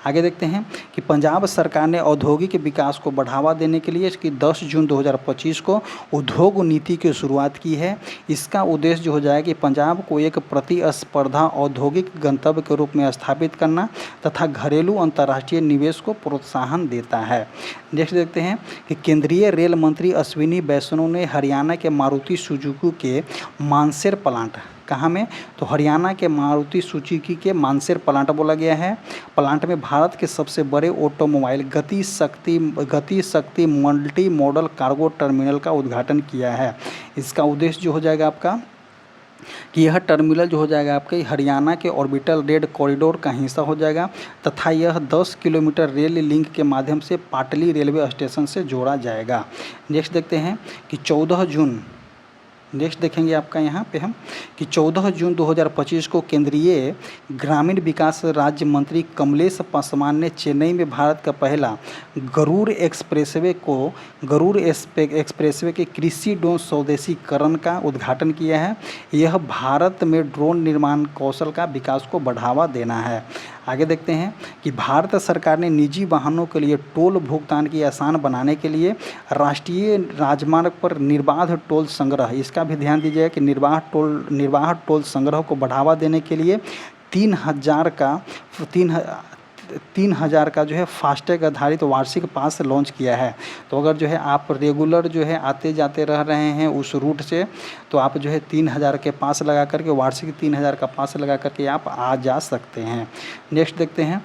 आगे देखते हैं कि पंजाब सरकार ने औद्योगिक विकास को बढ़ावा देने के लिए इसकी 10 जून 2025 को उद्योग नीति की शुरुआत की है। इसका उद्देश्य जो हो जाएगा कि पंजाब को एक प्रतिस्पर्धा औद्योगिक गंतव्य के रूप में स्थापित करना तथा घरेलू अंतर्राष्ट्रीय निवेश को प्रोत्साहन देता है। नेक्स्ट देखते हैं कि केंद्रीय रेल मंत्री अश्विनी वैष्णव ने हरियाणा के मारुति सुजुकी के मानसेर प्लांट, कहाँ में, तो हरियाणा के मारुति सुजुकी के मानसेर प्लांट बोला गया है। प्लांट में भारत के सबसे बड़े ऑटोमोबाइल गति शक्ति मल्टी मॉडल कार्गो टर्मिनल का उद्घाटन किया है। इसका उद्देश्य जो हो जाएगा आपका कि यह टर्मिनल जो हो जाएगा आपके हरियाणा के ऑर्बिटल रेल कॉरिडोर का हिस्सा हो जाएगा तथा यह 10 किलोमीटर रेल लिंक के माध्यम से पाटली रेलवे स्टेशन से जोड़ा जाएगा। नेक्स्ट देखते हैं कि 14 जून, नेक्स्ट देखेंगे आपका यहाँ पे हम कि 14 जून 2025 को केंद्रीय ग्रामीण विकास राज्य मंत्री कमलेश पासवान ने चेन्नई में भारत का पहला गरुड़ एक्सप्रेसवे के कृषि ड्रोन स्वदेशीकरण का उद्घाटन किया है। यह भारत में ड्रोन निर्माण कौशल का विकास को बढ़ावा देना है। आगे देखते हैं कि भारत सरकार ने निजी वाहनों के लिए टोल भुगतान की आसान बनाने के लिए राष्ट्रीय राजमार्ग पर निर्बाध टोल संग्रह, इसका भी ध्यान दीजिएगा कि निर्बाध टोल संग्रह को बढ़ावा देने के लिए 3,000 का जो है फास्टैग आधारित वार्षिक पास लॉन्च किया है। तो अगर जो है आप रेगुलर जो है आते जाते रह रहे हैं उस रूट से, तो आप जो है 3,000 के पास लगा करके, वार्षिक 3,000 का पास लगा करके आप आ जा सकते हैं। नेक्स्ट देखते हैं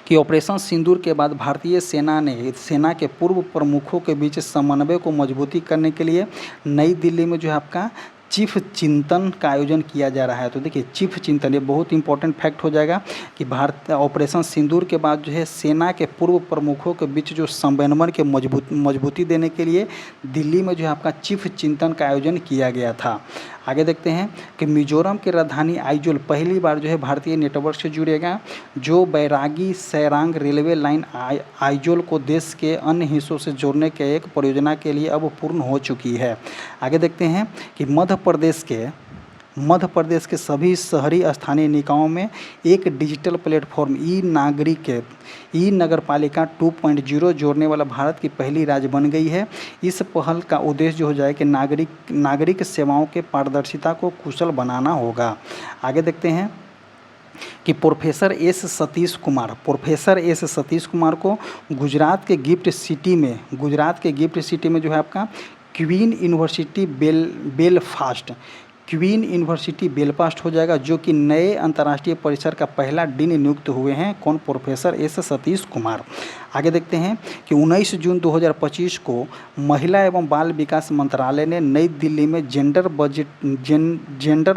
कि ऑपरेशन सिंदूर के बाद भारतीय सेना के पूर्व प्रमुखों के बीच समन्वय को मजबूती करने के लिए नई दिल्ली में जो है आपका चीफ चिंतन का आयोजन किया जा रहा है। तो देखिए चीफ चिंतन, ये बहुत इंपॉर्टेंट फैक्ट हो जाएगा कि भारत ऑपरेशन सिंदूर के बाद जो है सेना के पूर्व प्रमुखों के बीच जो समन्वय के मजबूती देने के लिए दिल्ली में जो है आपका चीफ चिंतन का आयोजन किया गया था। आगे देखते हैं कि मिजोरम की राजधानी आइजोल पहली बार जो है भारतीय नेटवर्क से जुड़ेगा, जो बैरागी सैरांग रेलवे लाइन आइजोल को देश के अन्य हिस्सों से जोड़ने के एक परियोजना के लिए अब पूर्ण हो चुकी है। आगे देखते हैं कि मध्य प्रदेश के सभी शहरी स्थानीय निकायों में एक डिजिटल प्लेटफॉर्म ई नगरपालिका 2.0 जोड़ने वाला भारत की पहली राज्य बन गई है। इस पहल का उद्देश्य जो हो जाए कि नागरिक सेवाओं के पारदर्शिता को कुशल बनाना होगा। आगे देखते हैं कि प्रोफेसर एस सतीश कुमार को गुजरात के गिफ्ट सिटी में जो है आपका क्वीन यूनिवर्सिटी बेलफास्ट हो जाएगा, जो कि नए अंतर्राष्ट्रीय परिसर का पहला डीन नियुक्त हुए हैं। कौन? Professor S Satish Kumar. आगे देखते हैं कि 19 जून 2025 को महिला एवं बाल विकास मंत्रालय ने नई दिल्ली में जेंडर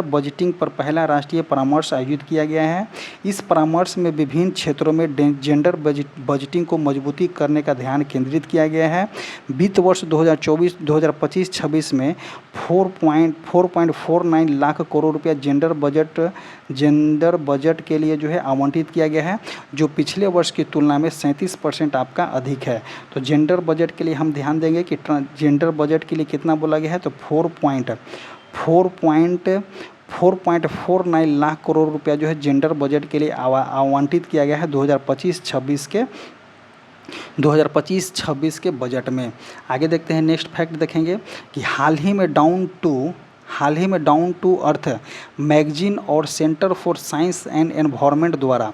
बजटिंग पर पहला राष्ट्रीय परामर्श आयोजित किया गया है। इस परामर्श में विभिन्न क्षेत्रों में जेंडर बजटिंग को मजबूती करने का ध्यान केंद्रित किया गया है। वित्त वर्ष 2025-26 में 4.4 49 लाख करोड़ रुपया जेंडर बजट के लिए जो है आवंटित किया गया है, जो पिछले वर्ष की तुलना में 37% आपका अधिक है। तो जेंडर बजट के लिए हम ध्यान देंगे कि जेंडर बजट के लिए कितना बोला गया है, तो 4.49 लाख करोड़ रुपया जो है जेंडर बजट के लिए आवंटित किया गया है 2025-26 के बजट में। आगे देखते हैं, नेक्स्ट फैक्ट देखेंगे कि हाल ही में डाउन टू अर्थ मैगजीन और centre for science and environment द्वारा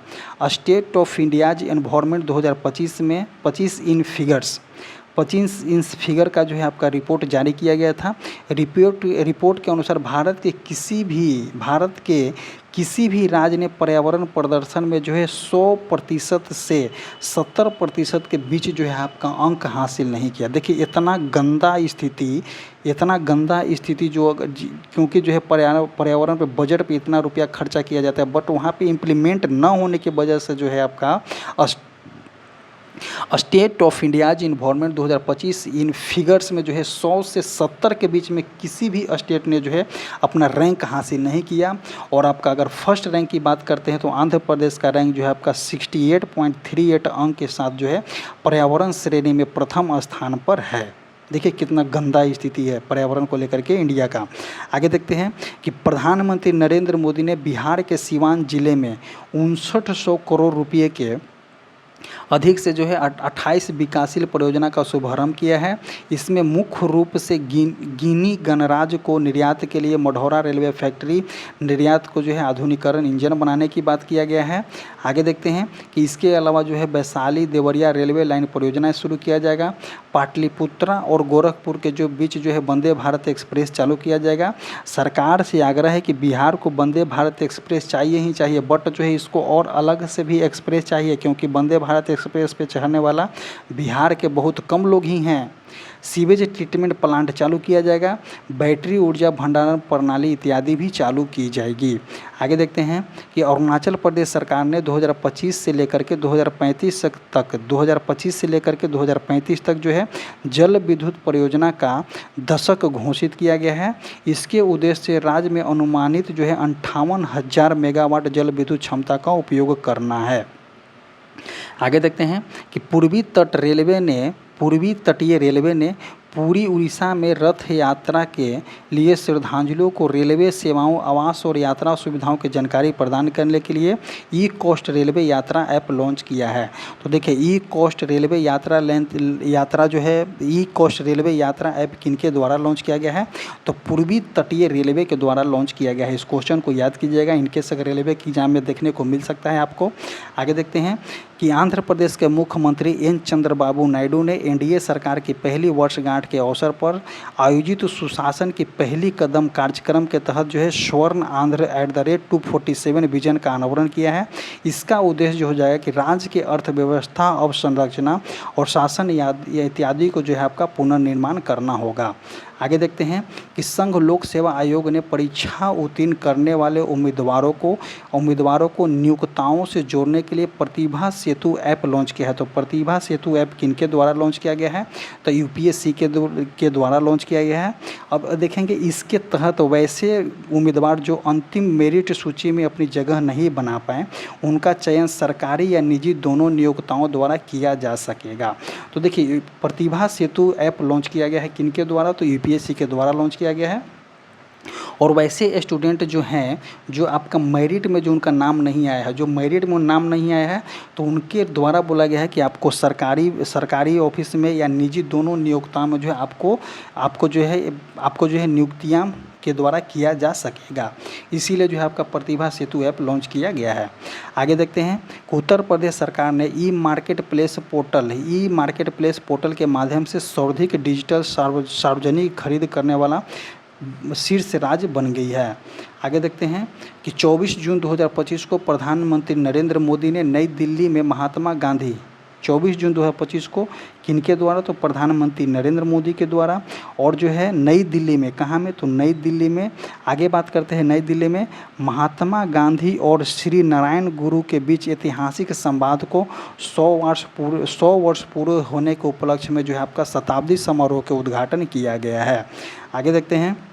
स्टेट ऑफ इंडियाज एनवायरनमेंट 2025 में 25 फिगर का जो है आपका रिपोर्ट जारी किया गया था। रिपोर्ट के अनुसार भारत के किसी भी राज्य ने पर्यावरण प्रदर्शन में जो है 100% से 70% के बीच जो है आपका अंक हासिल नहीं किया। देखिए इतना गंदा स्थिति जो क्योंकि जो है पर्यावरण पे बजट पे इतना रुपया खर्चा किया जाता है, बट वहाँ पे इम्प्लीमेंट न होने की वजह से जो है आपका state of India's environment 2025 in figures में जो है 100 से 70 के बीच में किसी भी स्टेट ने जो है अपना रैंक हासिल नहीं किया। और आपका अगर फर्स्ट रैंक की बात करते हैं तो आंध्र प्रदेश का रैंक जो है आपका 68.38 अंक के साथ जो है पर्यावरण श्रेणी में प्रथम स्थान पर है। देखिए कितना गंदा स्थिति है पर्यावरण को लेकर के इंडिया का। आगे देखते हैं कि प्रधानमंत्री नरेंद्र मोदी ने बिहार के सीवान जिले में 5900 करोड़ रुपये के अधिक से जो है 28 विकासशील परियोजना का शुभारंभ किया है। इसमें मुख्य रूप से गिनी गणराज्य को निर्यात के लिए मढ़ौरा रेलवे फैक्ट्री निर्यात को जो है आधुनिकीकरण इंजन बनाने की बात किया गया है। आगे देखते हैं कि इसके अलावा जो है वैशाली देवरिया रेलवे लाइन परियोजना शुरू किया जाएगा। पाटलिपुत्रा और गोरखपुर के जो बीच जो है वंदे भारत एक्सप्रेस चालू किया जाएगा। सरकार से आग्रह है कि बिहार को वंदे भारत एक्सप्रेस चाहिए ही चाहिए, बट जो है इसको और अलग से भी एक्सप्रेस चाहिए, क्योंकि वंदे भारत एक्सप्रेस पे चढ़ने वाला बिहार के बहुत कम लोग ही हैं। सीवेज ट्रीटमेंट प्लांट चालू किया जाएगा। बैटरी ऊर्जा भंडारण प्रणाली इत्यादि भी चालू की जाएगी। आगे देखते हैं कि अरुणाचल प्रदेश सरकार ने 2025 से लेकर के 2035 तक जो है जल विद्युत परियोजना का दशक घोषित किया गया है। इसके उद्देश्य से राज्य में अनुमानित जो है 58,000 मेगावाट जल विद्युत क्षमता का उपयोग करना है। आगे देखते हैं कि पूर्वी तटीय रेलवे ने पूरी उड़ीसा में रथ यात्रा के लिए श्रद्धांजलियों को रेलवे सेवाओं, आवास और यात्रा सुविधाओं की जानकारी प्रदान करने के लिए ई कोस्ट रेलवे यात्रा ऐप लॉन्च किया है। तो देखिए ई कोस्ट रेलवे यात्रा ऐप किनके द्वारा लॉन्च किया गया है, तो पूर्वी तटीय रेलवे के द्वारा लॉन्च किया गया है। इस क्वेश्चन को याद कीजिएगा, इनकेस अगर रेलवे की एग्जाम में देखने को मिल सकता है आपको। आगे देखते हैं कि आंध्र प्रदेश के मुख्यमंत्री एन चंद्रबाबू नायडू ने एनडीए सरकार की पहली वर्षगांठ के अवसर पर आयोजित सुशासन की पहली कदम कार्यक्रम के तहत जो है स्वर्ण आंध्र @247 विजन का अनावरण किया है। इसका उद्देश्य जो हो जाएगा कि राज्य के अर्थव्यवस्था, अवसंरचना और शासन इत्यादि को जो है आपका पुनर्निर्माण करना होगा। आगे देखते हैं कि संघ लोक सेवा आयोग ने परीक्षा उत्तीर्ण करने वाले उम्मीदवारों को नियोक्ताओं से जोड़ने के लिए प्रतिभा सेतु ऐप लॉन्च किया है। तो प्रतिभा सेतु ऐप किनके द्वारा लॉन्च किया गया है, तो यूपीएससी के द्वारा लॉन्च किया गया है। अब देखेंगे इसके तहत वैसे उम्मीदवार जो अंतिम मेरिट सूची में अपनी जगह नहीं बना पाए, उनका चयन सरकारी या निजी दोनों नियोक्ताओं द्वारा किया जा सकेगा। तो देखिए प्रतिभा सेतु ऐप लॉन्च किया गया है किनके द्वारा, तो यूपीएससी के द्वारा लॉन्च किया गया है। और वैसे स्टूडेंट जो हैं जो आपका मेरिट में जो उनका नाम नहीं आया है, तो उनके द्वारा बोला गया है कि आपको सरकारी ऑफिस में या निजी दोनों नियोक्ताओं में जो है आपको जो है नियुक्तियाँ के द्वारा किया जा सकेगा। इसीलिए जो है आपका प्रतिभा सेतु ऐप लॉन्च किया गया है। आगे देखते हैं कि उत्तर प्रदेश सरकार ने ई मार्केट प्लेस पोर्टल के माध्यम से सर्वाधिक डिजिटल सार्वजनिक खरीद करने वाला शीर्ष राज्य बन गई है। आगे देखते हैं कि 24 जून 2025 को प्रधानमंत्री नरेंद्र मोदी ने नई दिल्ली में महात्मा गांधी 24 जून 2025 को किनके द्वारा, तो प्रधानमंत्री नरेंद्र मोदी के द्वारा। और जो है नई दिल्ली में, कहाँ में, तो नई दिल्ली में, आगे बात करते हैं नई दिल्ली में महात्मा गांधी और श्री नारायण गुरु के बीच ऐतिहासिक संवाद को 100 वर्ष पूरे होने के उपलक्ष्य में जो है आपका शताब्दी समारोह के उद्घाटन किया गया है। आगे देखते हैं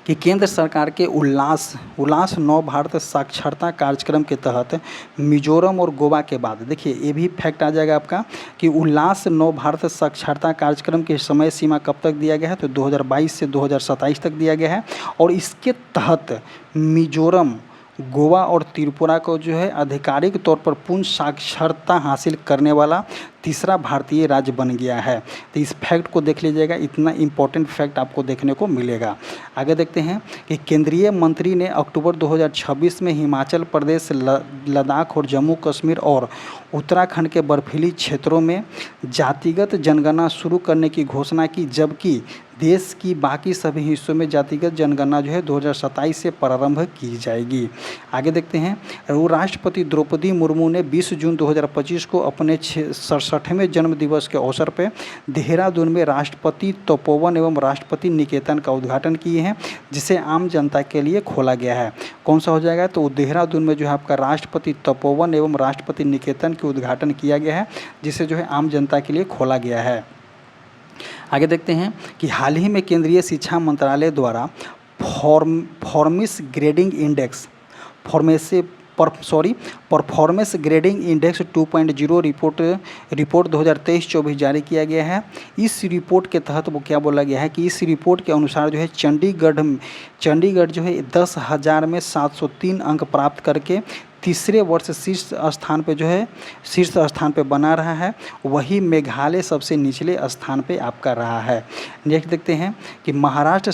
कि केंद्र सरकार के उल्लास नव भारत साक्षरता कार्यक्रम के तहत मिजोरम और गोवा के बाद, देखिए ये भी फैक्ट आ जाएगा आपका कि उल्लास नव भारत साक्षरता कार्यक्रम की समय सीमा कब तक दिया गया है, तो 2022 से 2027 तक दिया गया है। और इसके तहत मिजोरम, गोवा और त्रिपुरा को जो है आधिकारिक तौर पर पूर्ण साक्षरता हासिल करने वाला तीसरा भारतीय राज्य बन गया है। तो इस फैक्ट को देख लीजिएगा, इतना इम्पोर्टेंट फैक्ट आपको देखने को मिलेगा। आगे देखते हैं कि केंद्रीय मंत्री ने अक्टूबर 2026 में हिमाचल प्रदेश, लद्दाख और जम्मू कश्मीर और उत्तराखंड के बर्फीली क्षेत्रों में जातिगत जनगणना शुरू करने की घोषणा की, जबकि देश की बाकी सभी हिस्सों में जातिगत जनगणना जो है 2027 से प्रारंभ की जाएगी। आगे देखते हैं, राष्ट्रपति द्रौपदी मुर्मू ने 20 जून 2025 को अपने 67वें जन्म दिवस के अवसर पर देहरादून में राष्ट्रपति तपोवन एवं राष्ट्रपति निकेतन का उद्घाटन किए हैं, जिसे आम जनता के लिए खोला गया है। कौन सा हो जाएगा, तो देहरादून में जो है आपका राष्ट्रपति तपोवन एवं राष्ट्रपति निकेतन के उद्घाटन किया गया है, जिसे जो है आम जनता के लिए खोला गया है। आगे देखते हैं कि हाल ही में केंद्रीय शिक्षा मंत्रालय द्वारा परफॉर्मेंस ग्रेडिंग इंडेक्स 2.0 रिपोर्ट 2023-24 जारी किया गया है। इस रिपोर्ट के तहत वो क्या बोला गया है कि इस रिपोर्ट के अनुसार जो है चंडीगढ़ जो है 10,000 में 703 अंक प्राप्त करके तीसरे वर्ष शीर्ष स्थान पे बना रहा है। वही मेघालय सबसे निचले स्थान पे आपका रहा है। नेक्स्ट देखते हैं कि महाराष्ट्र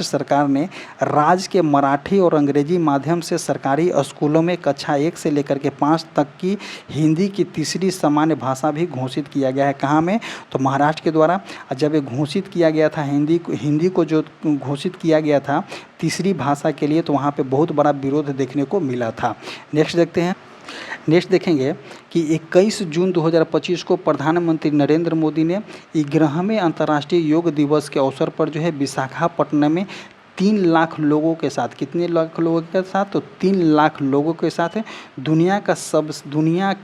सरकार ने राज्य के मराठी और अंग्रेजी माध्यम से सरकारी स्कूलों में कक्षा 1 से लेकर के 5 तक की हिंदी की तीसरी सामान्य भाषा भी घोषित किया गया है। कहाँ में, तो महाराष्ट्र के द्वारा जब ये घोषित किया गया था हिंदी को जो घोषित किया गया था तीसरी भाषा के लिए, तो वहाँ पे बहुत बड़ा विरोध देखने को मिला था। नेक्स्ट देखेंगे कि 21 जून 2025 को प्रधानमंत्री नरेंद्र मोदी ने 11वें अंतर्राष्ट्रीय योग दिवस के अवसर पर जो है विशाखापट्टनम में 3 लाख लोगों के साथ, कितने लाख लोगों के साथ, तो 3 लाख लोगों के साथ दुनिया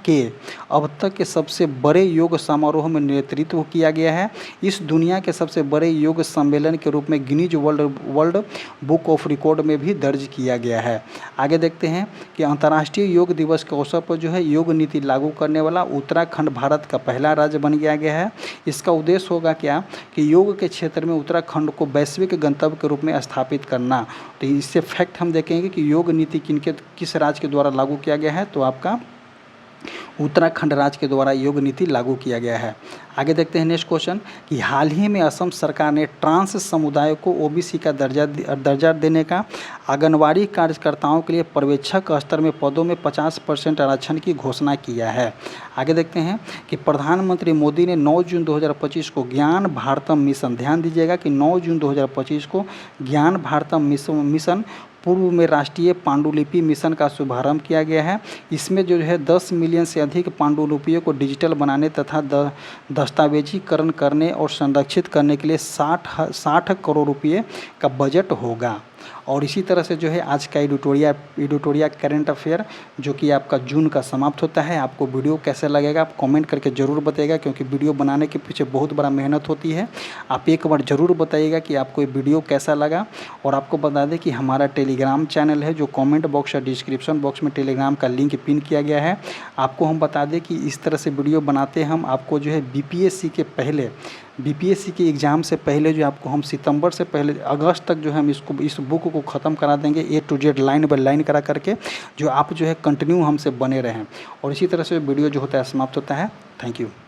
के अब तक के सबसे बड़े योग समारोह में नेतृत्व किया गया है। इस दुनिया के सबसे बड़े योग सम्मेलन के रूप में Guinness world book of record में भी दर्ज किया गया है। आगे देखते हैं कि अंतर्राष्ट्रीय योग दिवस के अवसर पर जो है योग नीति लागू करने वाला उत्तराखंड भारत का पहला राज्य बन गया है। इसका उद्देश्य होगा क्या कि योग के क्षेत्र में उत्तराखंड को वैश्विक गंतव्य के रूप में स्थापित करना। तो इससे फैक्ट हम देखेंगे कि योग नीति किस राज्य के द्वारा लागू किया गया है, तो आपका उत्तराखंड राज्य के द्वारा योग नीति लागू किया गया है। आगे देखते हैं नेक्स्ट क्वेश्चन कि हाल ही में असम सरकार ने ट्रांस समुदाय को ओबीसी का दर्जा देने का, आंगनवाड़ी कार्यकर्ताओं के लिए पर्यवेक्षक स्तर में पदों में 50% आरक्षण की घोषणा किया है। आगे देखते हैं कि प्रधानमंत्री मोदी ने 9 जून 2025 को ज्ञान भारतम मिशन, ध्यान दीजिएगा कि 9 जून 2025 को ज्ञान भारतम मिशन पूर्व में राष्ट्रीय पांडुलिपि मिशन का शुभारंभ किया गया है। इसमें जो है 10 मिलियन से अधिक पांडुलिपियों को डिजिटल बनाने तथा दस्तावेजीकरण करने और संरक्षित करने के लिए 60 करोड़ रुपये का बजट होगा। और इसी तरह से जो है आज का एडिटोरिया करंट अफेयर जो कि आपका जून का समाप्त होता है। आपको वीडियो कैसा लगेगा आप कमेंट करके ज़रूर बताइएगा, क्योंकि वीडियो बनाने के पीछे बहुत बड़ा मेहनत होती है। आप एक बार ज़रूर बताइएगा कि आपको ये वीडियो कैसा लगा। और आपको बता दें कि हमारा टेलीग्राम चैनल है, जो कमेंट बॉक्स या डिस्क्रिप्शन बॉक्स में टेलीग्राम का लिंक पिन किया गया है। आपको हम बता दें कि इस तरह से वीडियो बनाते हम आपको जो है बीपीएससी के एग्ज़ाम से पहले जो आपको हम सितंबर से पहले अगस्त तक जो है हम इस बुक को ख़त्म करा देंगे A to Z line by line करा करके, जो आप जो है कंटिन्यू हमसे बने रहें। और इसी तरह से वीडियो जो होता है समाप्त होता है। Thank you.